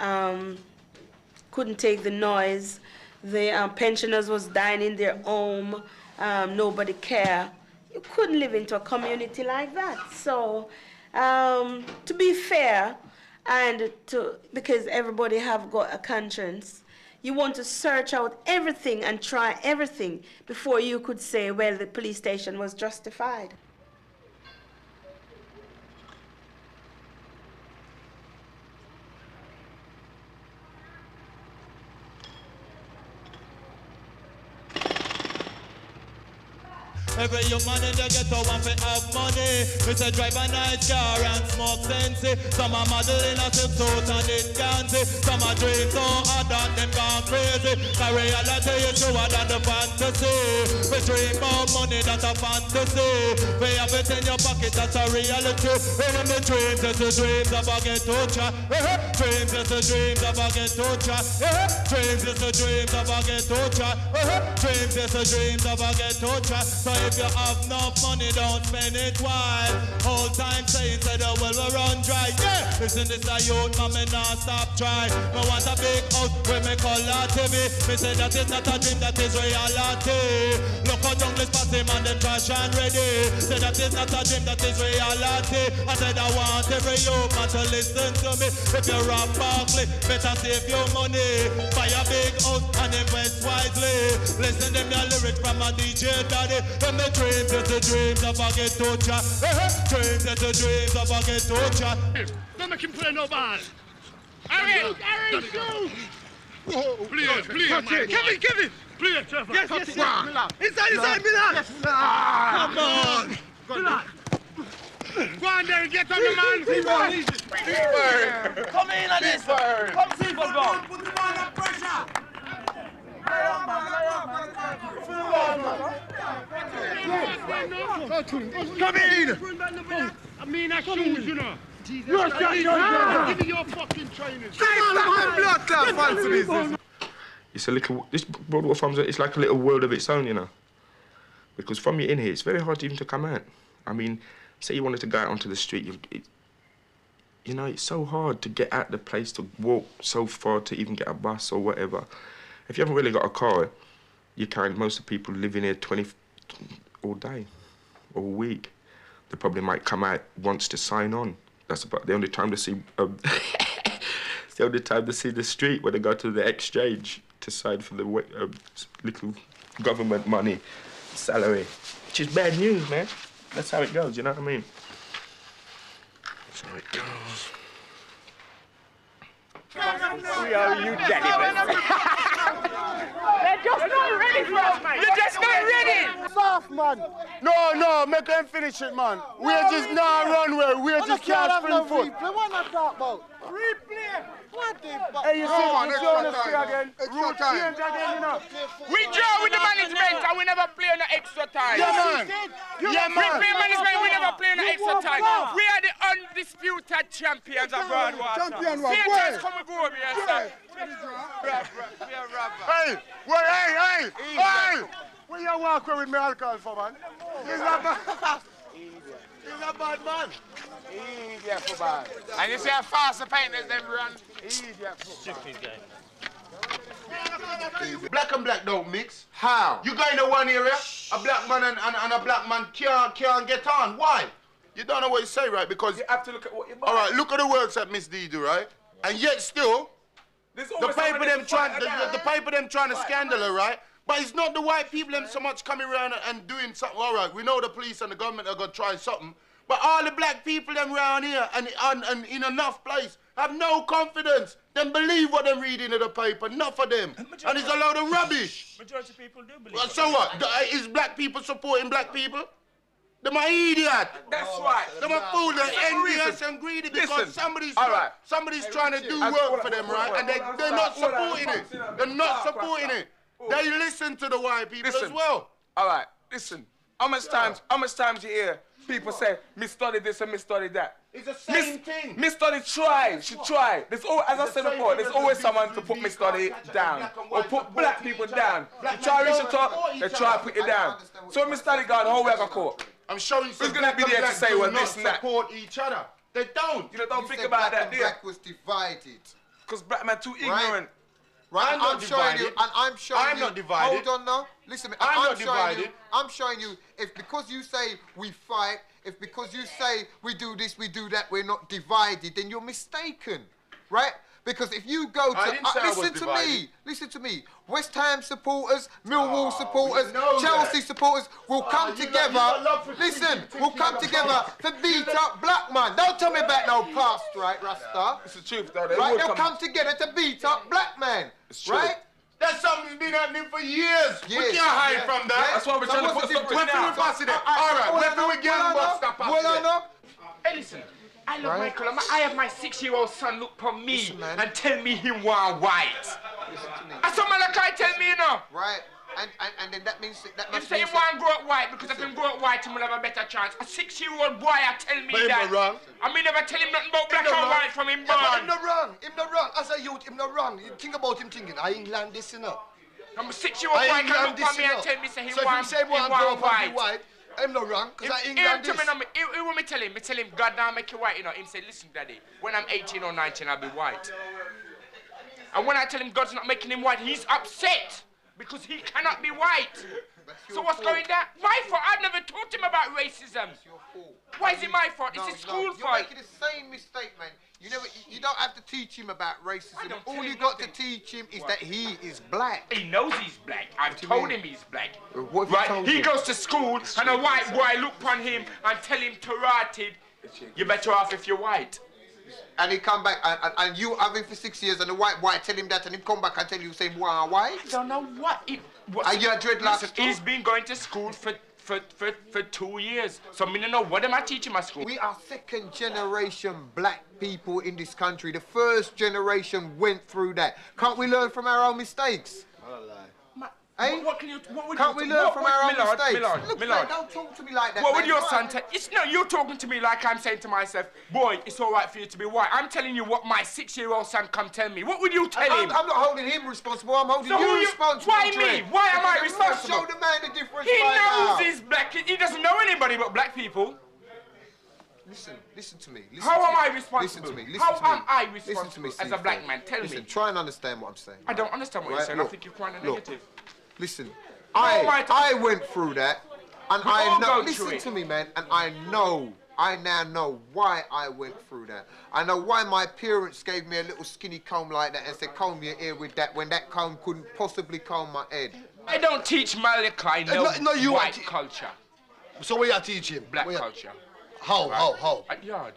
couldn't take the noise. The pensioners was dying in their home. nobody care. You couldn't live into a community like that. So, to be fair, and because everybody have got a conscience, you want to search out everything and try everything before you could say, well, the police station was justified. Every young man in the ghetto want to have money. We say drive a nice car and smoke sensi. Some are modeling a silk suit and it can't see. Some are dream so hard that them gone crazy. The reality is truer than the fantasy. We dream about money, that's a fantasy. We have it in your pocket, that's a reality. And the dreams, it's the dreams of a ghetto chat. Dreams, it's the dreams of a ghetto chat. Dreams, it's the dreams of a ghetto chat. Dreams, it's the dreams of a ghetto chat. So if you have enough money, don't spend it wild. Whole time saying, say the well will run dry. Yeah, listen, this a youth, man, me not stop try. Me want a big house where me call that TV. Me say that is not a dream, that is reality. Look how down this party, man, them trash and ready. Say that is not a dream, that is reality. I said I want every youth man to listen to me. If you rap Barkley, better save your money. Buy a big house and invest wisely. Listen them the lyrics from a DJ daddy. And the dreams, it's the dreams of a ghetto chat. Dreams, it's the dreams of a ghetto chat. Don't make him play no ball. Harry, shoot! Play, Kevin! Play, Trevor. Yes, Millard. Inside, Millard. Yes, come on. Go on there, get on the man. Seaburn. Come in on this. Come see what's going on. Put him under pressure. Come in! I mean, I shoes, you know. You're give me your fucking trainers. Come on, blood clot, fancy business. It's a little, this Broadwater Farm, it's like a little world of its own, you know. Because from you in here, it's very hard even to come out. I mean, say you wanted to go out onto the street, you know, it's so hard to get out the place, to walk so far to even get a bus or whatever. If you haven't really got a car, you can't. Most of the people living here all day, all week. They probably might come out once to sign on. That's about the only time to see. It's the only time to see the street when they go to the exchange to sign for the little government money, salary, which is bad news, man. That's how it goes. You know what I mean? That's how it goes. See how you daddy. They're just not ready for us, mate. They're just not ready. Soft, man. No, make them finish it, man. We're just not runway. We're just can't spring foot. What not talk about? Replay. What the fuck? Hey, you see, it's on the free again. Rule change again, you know. We draw with the management and we never play on the extra time. Yeah, man. Yeah, man. We play management, we never play on the extra time. We are the undisputed champions of Broadwater. Champion what? Where? Come and go over here, sir. Hey, hey! Where you walk with me alcohol for, man? He's a bad man. Idiot for bad. And you see how fast the painters them run? Idiot for bad. Black and black don't mix. How? You go in the one area, a black man and a black man can't get on. Why? You don't know what you say, right? Because you have to look at what you buy. All right, look at the works that Miss D do, right? And yet still, the paper them trying to scandal her, right? But it's not the white people them so much coming around and doing something. All right, we know the police and the government are gonna try something, but all the black people them around here and in enough place have no confidence. Them believe what they're reading in the paper, enough of them. And it's a load of rubbish. Majority of people do believe. Well, so what? Is black people supporting black people? They're my idiot. That's right. They're my fool. They're envious and greedy because somebody's trying to do work for them, right? And they're not supporting it. They're not supporting it. They listen to the white people as well. All right, listen. How much times you hear people say, me study this and me study that? It's the same thing. Me study try, she try. There's always, as I said before, there's always someone to put me study down or put black people down. You try reach the top, they try to put you down. So when me study gone, how we have a court? I'm showing you who's gonna be there to say, well, this and that? Support each other. They don't. You don't think about that, do you? Black was divided. Because black men too ignorant. Right? I'm not divided. I'm showing you. I'm not divided. Hold on now. Listen, I'm not showing divided. you. I'm showing you. If because you say we fight, if because you say we do this, we do that, we're not divided, then you're mistaken, right? Because if you go to listen to me. West Ham supporters, Millwall supporters, Chelsea supporters will come together. Listen, will come together to beat up black man. Don't tell me about no past, right, Rasta? It's the truth, though. Right, they'll come together to beat up black man, right? That's something that's been happening for years. We can't hide from that. That's why we're trying to put something now. All right, where do we get stop Hey, listen. I love Michael. I have my 6-year-old son look upon me and tell me he want white. That's what Malachi tell me, you know. Right. And then that means that must mean... If he want grow up white, because if he grow up white, he will have a better chance. A 6-year-old boy tell me but that. Him wrong. I mean, never tell him nothing about black and white from him born. Him not wrong. Him not wrong. As a youth, him not wrong. You think about him thinking, I England this, you know. I'm a 6-year-old boy can look at me and tell me say he want white. I'm not wrong, because I England this. He want me tell him, God now make you white, you know. Him say, listen, Daddy, when I'm 18 or 19, I'll be white. And when I tell him God's not making him white, he's upset because he cannot be white. So what's going down? My fault. I've never taught him about racism. It's your fault. Why is it my fault? It's a school fight. You're making the same mistake, man. You don't have to teach him about racism. All you got to teach him is that he is black. He knows he's black. I've told him he's black. Right? He goes to school and a white boy look upon him and tell him Tarated, you're better off if you're white. And he come back and you have him for 6 years and the white boy tell him that and he come back and tell you same white. I don't know what. Are you a dreadlocks? He's been going to school for 2 years. So I don't know what am I teaching at school. We are second generation black people in this country. The first generation went through that. Can't we learn from our own mistakes? Hey? Can't we learn from our own mistakes? Look, Millard, don't talk to me like that. What would your son tell? You're talking to me like I'm saying to myself, boy, it's all right for you to be white. I'm telling you what my 6-year-old son come tell me. What would you tell him? I'm not holding him responsible. I'm holding you responsible. Why me? Why am I responsible? Show the man the difference. He knows he's black. He doesn't know anybody but black people. Listen to me. How am I responsible? Listen to me. How am I responsible as a black man? Tell me. Try and understand what I'm saying. I don't understand what you're saying. I think you're quite negative. Listen, I went through that, and I know. Listen to me, man, and I now know why I went through that. I know why my parents gave me a little skinny comb like that and said, comb your hair with that, when that comb couldn't possibly comb my head. I don't teach Malachi white culture. So what you teach him? Black culture. How? At yard.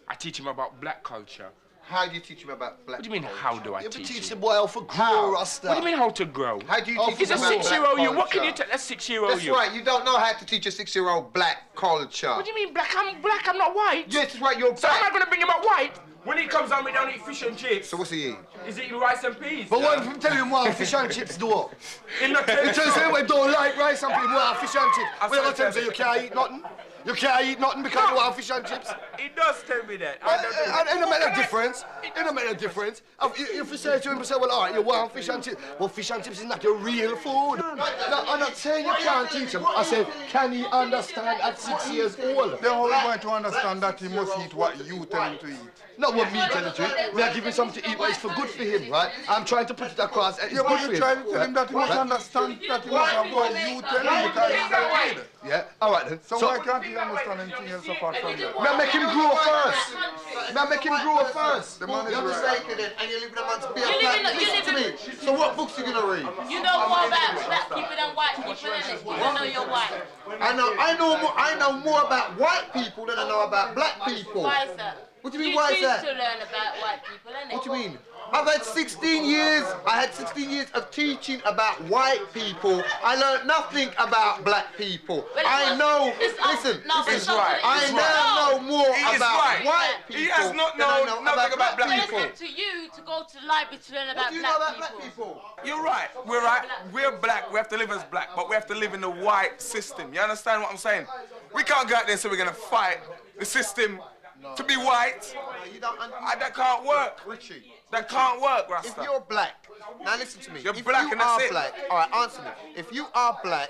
I teach him about black culture. How do you teach him about black culture? What do you mean, how do I teach him? You teach the boy how to grow, Rasta. What do you mean, how to grow? How do you teach He's him about black culture? He's a 6-year-old you. What can you tell a 6-year-old you? That's right, you don't know how to teach a 6-year-old black culture. What do you mean black? I'm black, I'm not white. Yes, that's right, you're black. So am I going to bring him up white? When he comes home, we don't eat fish and chips. So what's he eating? He's eating rice and peas. But what if I'm telling him what fish and chips do? In the he tells him we don't like rice and peas, what fish and chips. What you tell him, say you can't eat nothing? You can't eat nothing because you want fish and chips? He does tell me that. It don't make a difference. It don't make a difference. If you say to him, you say, well, all right, you want fish and chips. Well, fish and chips is not your real food. No, I'm not saying you can't teach him. I said, can he understand at 6 years old? Then how are you going to understand that he must eat what you tell him to eat? Not what me tell him to eat. We are giving something to eat, but it's for good for him, right? I'm trying to put it across. Yeah, but you try to tell him that he must understand that he must have what you tell him because he's a kid. Yeah, all right then. So why can't he understand anything else apart from that? May I make him grow first? May I make him grow first? The man is right. And you're living amongst Listen to me. So what books are you going to read? You know more about black people than white people, innit? You don't know you're white. I know more about white people than I know about black people. Why is that? What do you mean, why is that? You choose to learn about white people, innit? What do you mean? I've had 16 years. I had 16 years of teaching about white people. I learned nothing about black people. I know. Listen, it's right. I now know more about white people. He has not known nothing about black people. But it's up to you to go to the library to learn about black people. You're right. We're right. We're black. We have to live as black, but we have to live in the white system. You understand what I'm saying? We can't go out there and say we're gonna fight the system to be white. That can't work. Richie. That can't work, Rasta. If you're black, now listen to me. You're if black you and that's are it. black, all right, answer me. If you are black,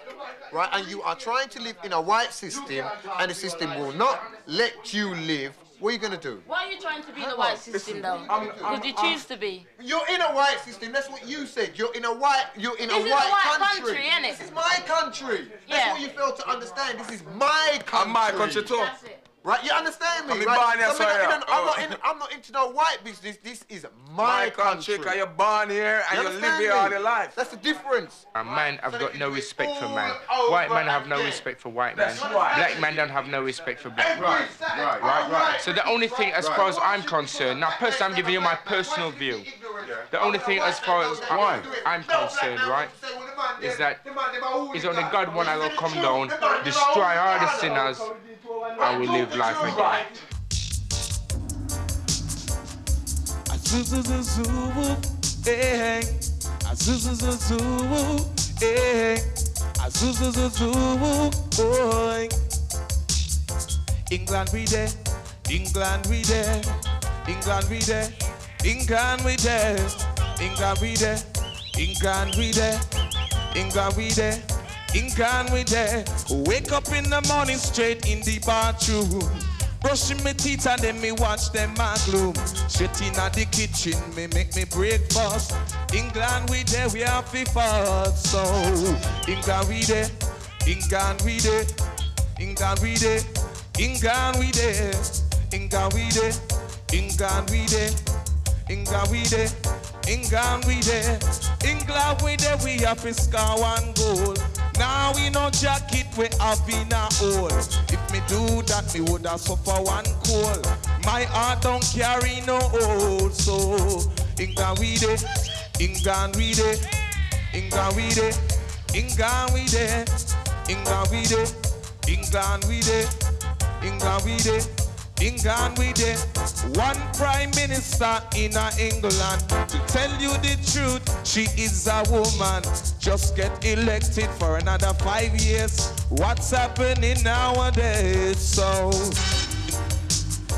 right, and you are trying to live in a white system, and the system will not let you live, What are you gonna do? Why are you trying to be in the white system, though? Because you choose to be. You're in a white system. That's what you said. You're in a white This country. is a white country, innit? This is my country. That's what you fail to understand. This is my country. And my country too. That's it. Right, you understand me, I'm in right? born here, So sorry. I'm not into no white business. This is my country. Because you're born here and you live here all your life. That's the difference. A man have got no respect for man. White man have no respect for white man. Black man don't have no respect for black man. Right. So the only thing, as far as I'm concerned, now personally I'm giving you my personal view. The only thing as far as I'm concerned, right, is that it's only God one that will come down, destroy all the sinners, and we live life again. England we there, England we there, England we there, England we there, England we there, England we there, England we there, England we there. Wake up in the morning straight in the bathroom, brushing my teeth and then me watch them my gloom. Straight in at the kitchen, me make me breakfast. England we there, we have to fast. So England we there, England we there, England we there, England we there, England we there, England we there, England we there, England we there, England we there, we have to score one goal. Now we no jacket, we have in a hole. If me do that, me woulda suffer one cold. My heart don't carry no hold. So England we there, England we there, England we there, England we there, England we there, England we there, England we there, England we there. One prime minister in England. To tell you the truth, she is a woman. Just get elected for another 5 years. What's happening nowadays? So,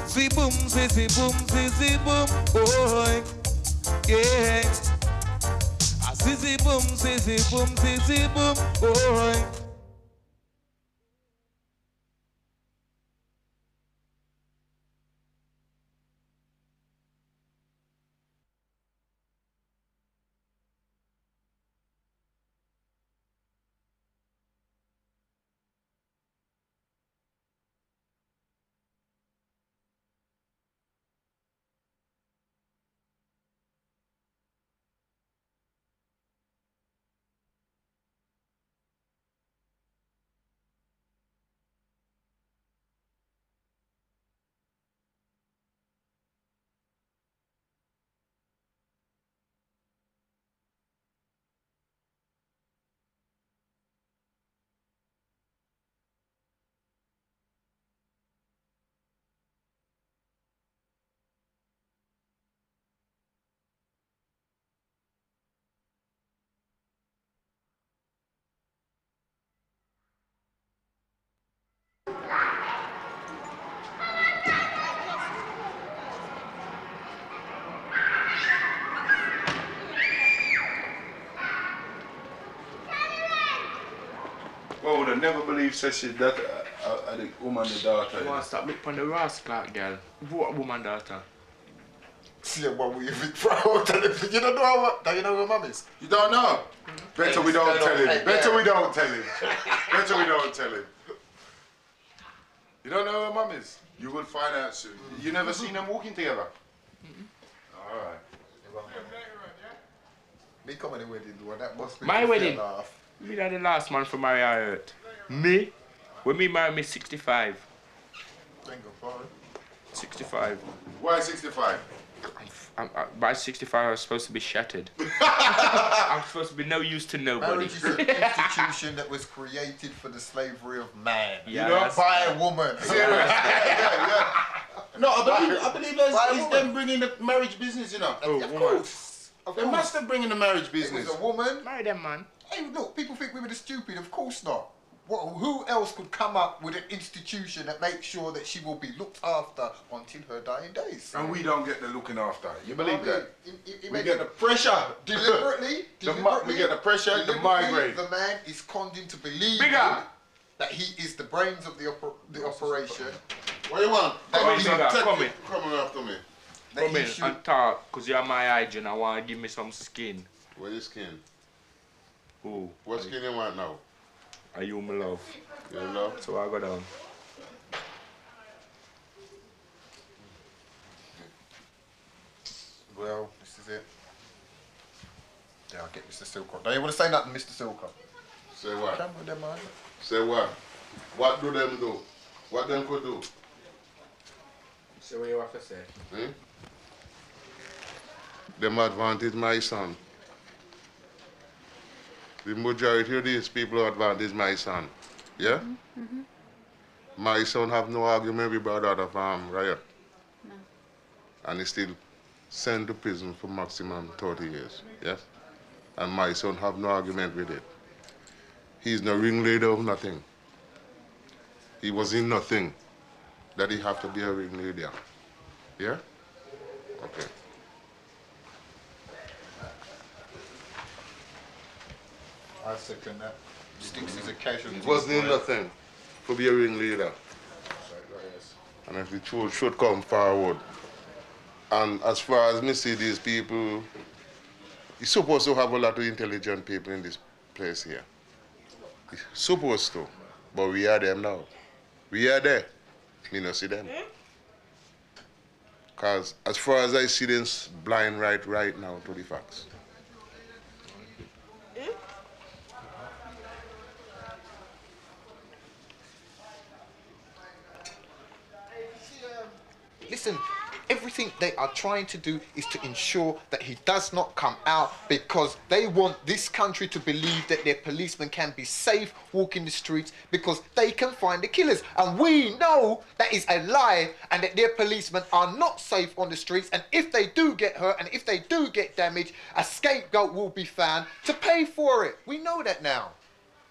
zee-boom, zee-boom, zee-boom, boy, yeah. Zee-boom, zee-boom, zee-boom, boy. Well, would have never believed such a that the woman, the daughter. You want to stop looking on the rascal girl? What woman daughter? See what we even proud. You don't know what? Do you know who mum is? You don't know? Better we don't tell him. Better we don't tell him. Better we don't tell him. You don't know who mum is? You will find out soon. You never seen them walking together? All right. Me coming to the wedding, though, that must be My wedding? Me that the last man for marry her earth. Me? When me marry me 65. Thank God, 65. Why 65? By 65 I was supposed to be shattered. I'm supposed to be no use to nobody. Marriage is an institution that was created for the slavery of man. Yeah, You don't buy a woman. Seriously. No, I believe it's them bringing the marriage business, you know. Of course. They must have bringing the marriage business. It was a woman. Marry them, man. Hey, look, people think women are stupid. Of course not. Who else could come up with an institution that makes sure that she will be looked after until her dying days? And we don't get the looking after. You believe that? We get the pressure. Deliberately. We get the pressure, the migraine. The man is conned into believing that he is the brains of the operation, What you want? Come in, nigga, come in. Come on after me. Come in and talk, because you're my hygiene. I want to give me some skin. Where your skin? Who? What skin you want now? Are you my love? Your love? So I go down. Well, this is it. Yeah, I'll get Mr. Silcott. Don't you want to say nothing, Mr. Silcott? Say what? Come with them, man. Say what? What do them do? What them could do? Say what you have to say. Hmm? Them advantage my son. The majority of these people advantage my son. Yeah? Mm-hmm. My son have no argument with Broadwater Farm riot. No. And he still sent to prison for maximum 30 years. Yes? And my son have no argument with it. He's no ringleader of nothing. He was in nothing that he have to be a ringleader. Yeah? Okay. I second that. Sticks is a casualty. He wasn't in nothing to be a ringleader. And if the truth should come forward. And as far as me see these people, you're supposed to have a lot of intelligent people in this place here. You're supposed to. But we are them now. We are there. Me not see them. Because as far as I see them, blind right now to the facts. Listen, everything they are trying to do is to ensure that he does not come out because they want this country to believe that their policemen can be safe walking the streets because they can find the killers. And we know that is a lie and that their policemen are not safe on the streets, and if they do get hurt and if they do get damaged, a scapegoat will be found to pay for it. We know that now.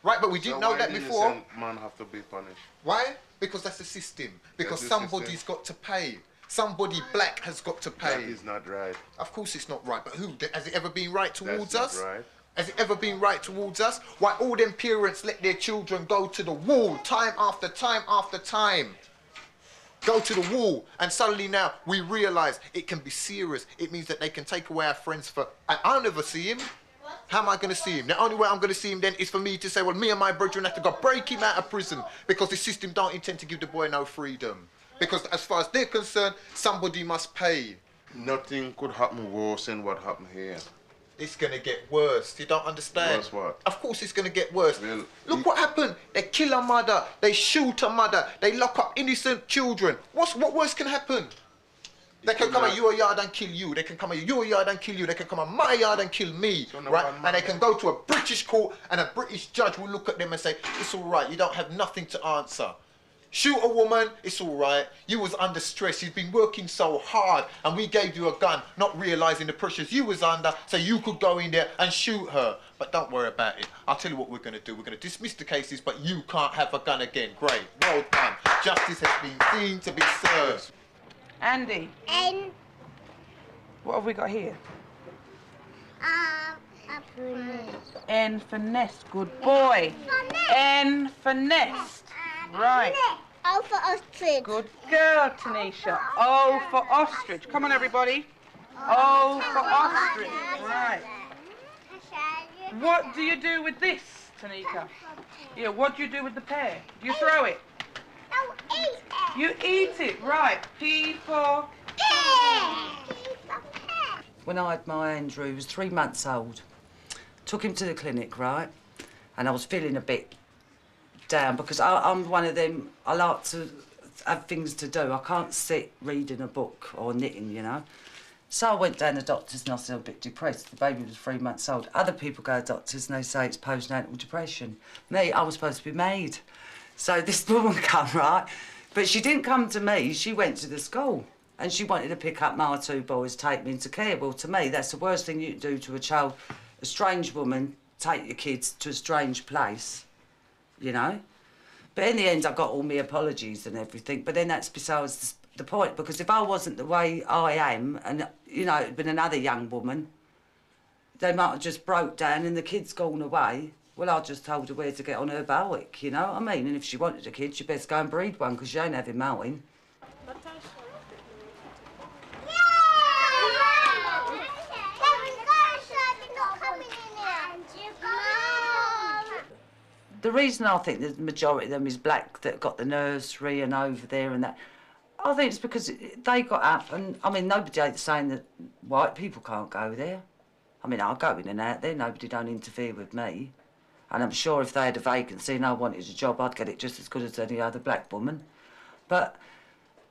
Right, but we didn't know that before. Man have to be punished. Why? Because that's the system. Because That's the somebody's got to pay. Somebody black has got to pay. That is not right. Of course it's not right, but who? Has it ever been right towards That's us? not right. Has it ever been right towards us? Why all them parents let their children go to the wall time after time after time? Go to the wall, and suddenly now we realise it can be serious. It means that they can take away our friends for... And I'll never see him. How am I going to see him? The only way I'm going to see him then is for me to say, well, me and my brethren have to go break him out of prison because the system don't intend to give the boy no freedom. Because as far as they're concerned, somebody must pay. Nothing could happen worse than what happened here. It's going to get worse. You don't understand? Worse what? Of course it's going to get worse. Well, look what happened. They kill a mother. They shoot a mother. They lock up innocent children. What worse can happen? They can come at your yard and kill you. They can come at your yard and kill you. They can come at my yard and kill me, right? And they can go to a British court and a British judge will look at them and say, it's all right, you don't have nothing to answer. Shoot a woman, it's all right. You was under stress. You've been working so hard and we gave you a gun, not realising the pressures you was under, so you could go in there and shoot her. But don't worry about it. I'll tell you what we're going to do. We're going to dismiss the cases, but you can't have a gun again. Great. Well done. Justice has been seen to be served. Andy. N. What have we got here? For nest. N for nest. Good boy. N for nest. Right. O for ostrich. Good girl, Tanisha. O for ostrich. Come on, everybody. O for ostrich. Right. What do you do with this, Tanika? Yeah, what do you do with the pear? Do you throw it? No, eat it. You eat it, right. P for... When I had my Andrew, he was 3 months old. Took him to the clinic, right? And I was feeling a bit down because I'm one of them, I like to have things to do. I can't sit reading a book or knitting, you know. So I went down to the doctors and I was a bit depressed. The baby was 3 months old. Other people go to doctors and they say it's postnatal depression. Me, I was supposed to be made. So this woman come, right? But she didn't come to me, she went to the school. And she wanted to pick up my 2 boys, take me into care. Well, to me, that's the worst thing you can do to a child. A strange woman, take your kids to a strange place, you know? But in the end, I got all my apologies and everything. But then that's besides the point, because if I wasn't the way I am, and, you know, it'd been another young woman, they might have just broke down and the kid's gone away. Well, I just told her where to get on her Bowick, you know what I mean? And if she wanted a kid, she'd best go and breed one, because she ain't having mowing. The reason I think the majority of them is black that got the nursery and over there and that, I think it's because they got up and, I mean, nobody ain't saying that white people can't go there. I mean, I'll go in and out there, nobody don't interfere with me. And I'm sure if they had a vacancy and I wanted a job, I'd get it just as good as any other black woman. But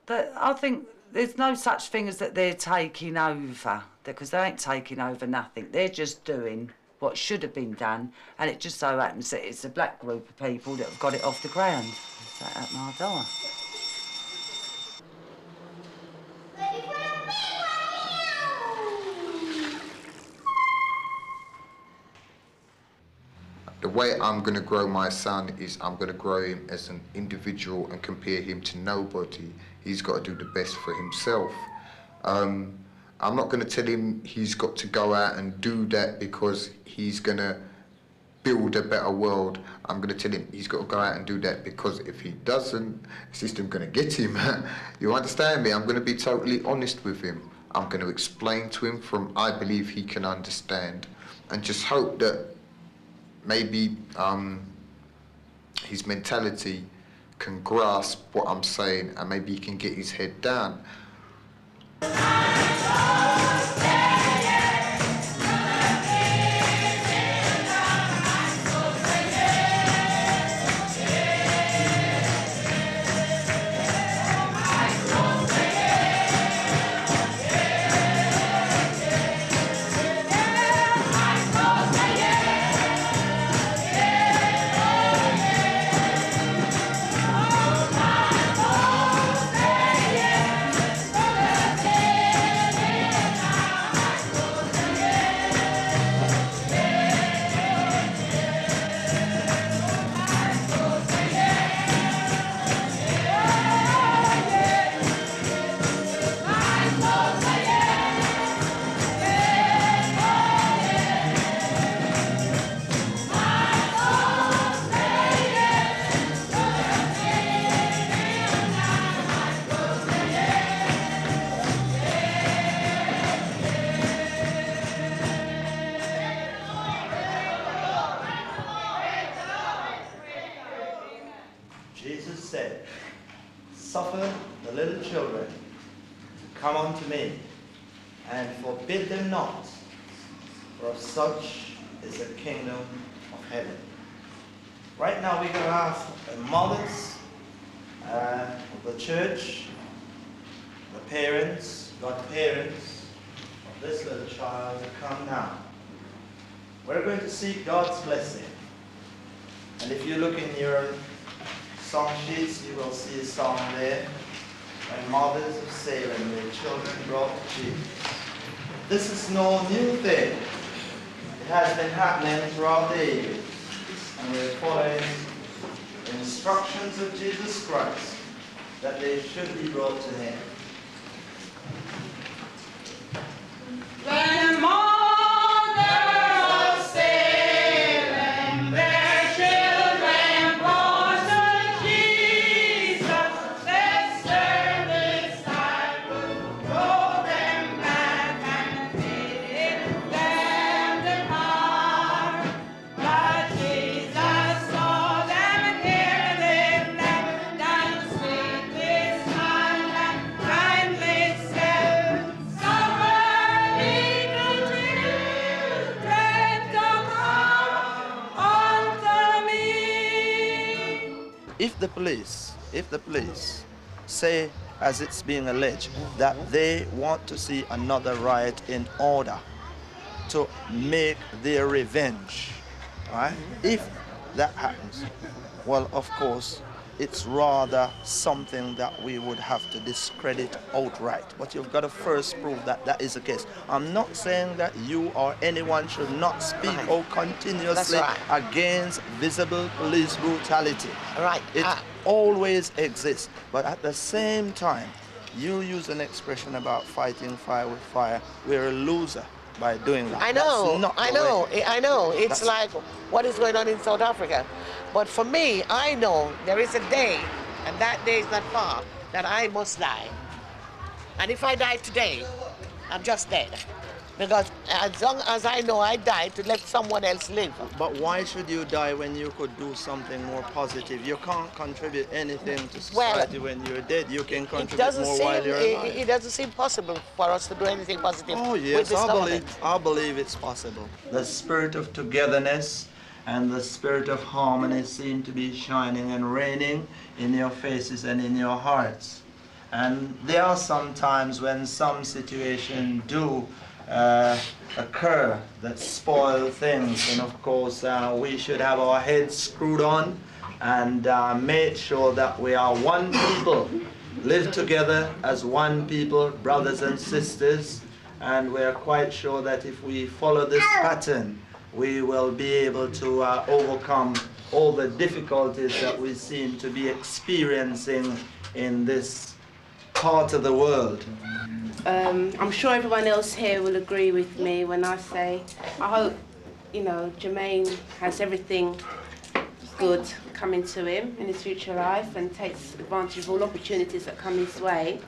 I think there's no such thing as that they're taking over, because they ain't taking over nothing. They're just doing what should have been done, and it just so happens that it's a black group of people that have got it off the ground. So that might die. The way I'm going to grow my son is I'm going to grow him as an individual and compare him to nobody. He's got to do the best for himself. I'm not going to tell him he's got to go out and do that because he's going to build a better world. I'm going to tell him he's got to go out and do that because if he doesn't, the system's going to get him. You understand me? I'm going to be totally honest with him. I'm going to explain to him from I believe he can understand, and just hope that maybe his mentality can grasp what I'm saying and maybe he can get his head down. Suffer the little children to come unto me, and forbid them not, for of such is the kingdom of heaven. Right now we're going to ask the mothers of the church, the parents, godparents of this little child to come now. We're going to seek God's blessing. And if you look in your song sheets, you will see a song there, when mothers of Salem, their children brought to Jesus. This is no new thing. It has been happening throughout the ages, and we're following the instructions of Jesus Christ that they should be brought to Him. When if the police say, as it's being alleged, that they want to see another riot in order to make their revenge, right? If that happens, well, of course, it's rather something that we would have to discredit outright. But you've got to first prove that that is the case. I'm not saying that you or anyone should not speak out continuously against visible police brutality. It always exists. But at the same time, you use an expression about fighting fire with fire. We're a loser by doing that. I know, I know. It's like what is going on in South Africa. But for me, I know there is a day, and that day is not far, that I must die. And if I die today, I'm just dead. Because as long as I know I died, to let someone else live. But why should you die when you could do something more positive? You can't contribute anything to society when you're dead. You can contribute more while you're alive. It doesn't seem possible for us to do anything positive Oh with yes, this government. I believe it's possible. The spirit of togetherness and the spirit of harmony seem to be shining and reigning in your faces and in your hearts. And there are some times when some situations do occur that spoil things, and of course we should have our heads screwed on and make sure that we are one people, live together as one people, brothers and sisters, and we're quite sure that if we follow this pattern, we will be able to overcome all the difficulties that we seem to be experiencing in this part of the world. I'm sure everyone else here will agree with me when I say I hope, you know, Jermaine has everything good coming to him in his future life and takes advantage of all opportunities that come his way.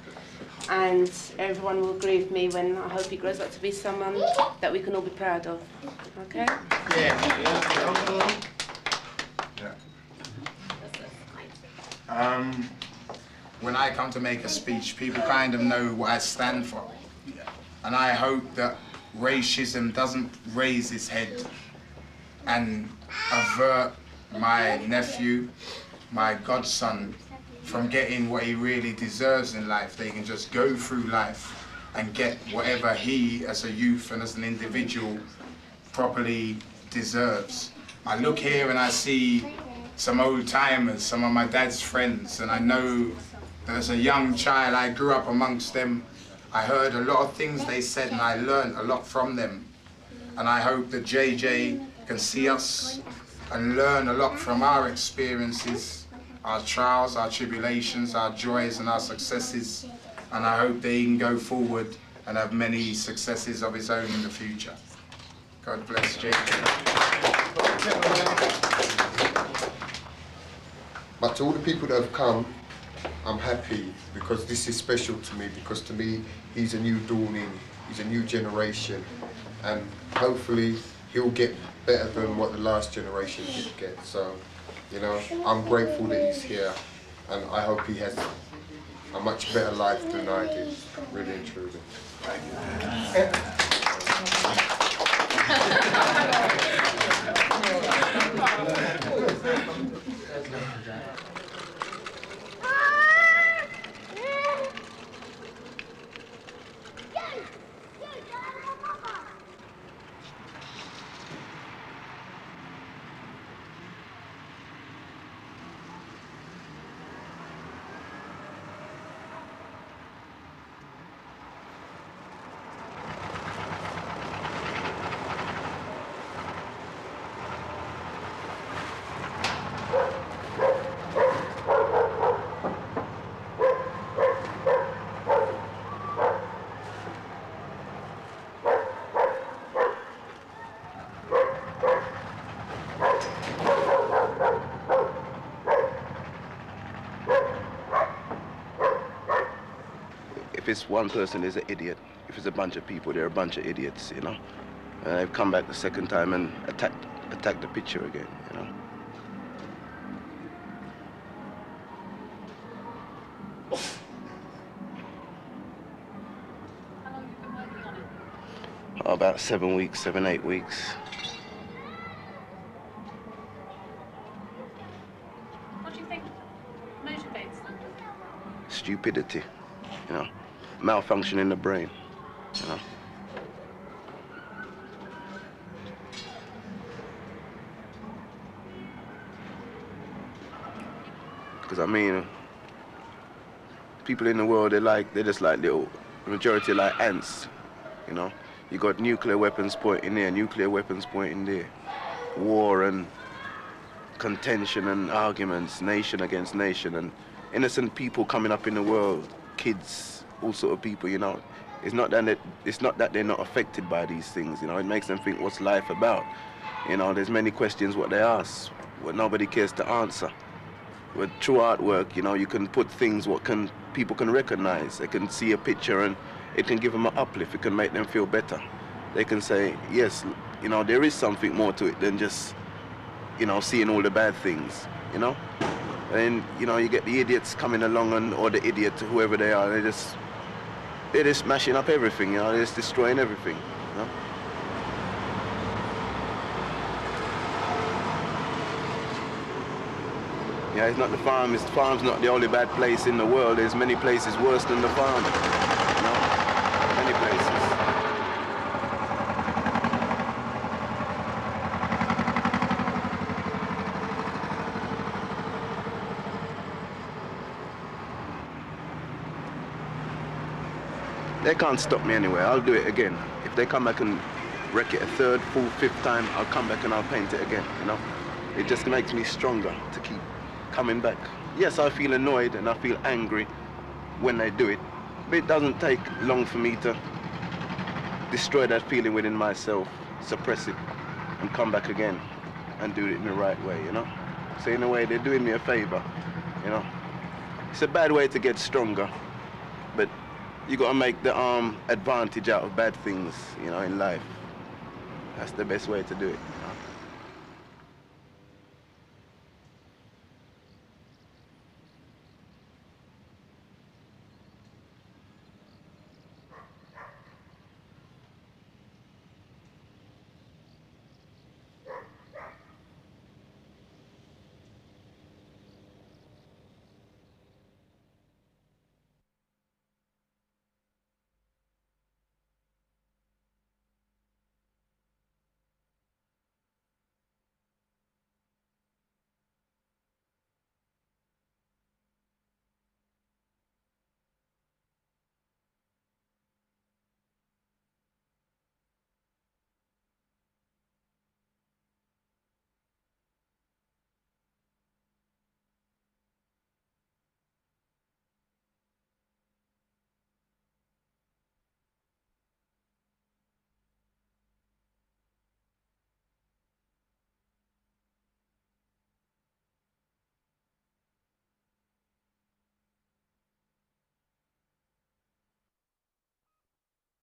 And everyone will agree with me when I hope he grows up to be someone that we can all be proud of. Okay? When I come to make a speech, people kind of know what I stand for. And I hope that racism doesn't raise its head and avert my nephew, my godson, from getting what he really deserves in life. They can just go through life and get whatever he, as a youth and as an individual, properly deserves. I look here and I see some old timers, some of my dad's friends, and I know that as a young child I grew up amongst them. I heard a lot of things they said and I learned a lot from them. And I hope that JJ can see us and learn a lot from our experiences, our trials, our tribulations, our joys and our successes. And I hope that he can go forward and have many successes of his own in the future. God bless JJ. But to all the people that have come, I'm happy because this is special to me, because to me, he's a new dawning, he's a new generation, and hopefully he'll get better than what the last generation did get. So, you know, I'm grateful that he's here, and I hope he has a much better life than I did, really and truly. If it's one person, is an idiot. If it's a bunch of people, they're a bunch of idiots, you know. And they've come back the second time and attacked the picture again, you know. Oh, about 7 weeks, 7, 8 weeks. What do you think motivates them? Stupidity, you know. Malfunction in the brain, you know. Because I mean, people in the world, they're just like little, the majority like ants, you know. You got nuclear weapons pointing there, nuclear weapons pointing there. War and contention and arguments, nation against nation, and innocent people coming up in the world, kids, all sort of people, you know. It's not that they're not affected by these things, you know. It makes them think, what's life about? You know, there's many questions what they ask, what nobody cares to answer. With true artwork, you know, you can put things what can people can recognize. They can see a picture and it can give them an uplift. It can make them feel better. They can say, yes, you know, there is something more to it than just, you know, seeing all the bad things, you know? And, you know, you get the idiots coming along and, or the idiot, whoever they are, they're just smashing up everything, you know, they're just destroying everything, you know? Yeah, it's not the farm. The farm's not the only bad place in the world. There's many places worse than the farm. You know? Many places. They can't stop me anyway. I'll do it again. If they come back and wreck it a third, fourth, fifth time, I'll come back and I'll paint it again, you know? It just makes me stronger to keep coming back. Yes, I feel annoyed and I feel angry when they do it, but it doesn't take long for me to destroy that feeling within myself, suppress it, and come back again and do it in the right way, you know? So in a way, they're doing me a favor, you know? It's a bad way to get stronger, but you gotta make the advantage out of bad things, you know, in life. That's the best way to do it. You know?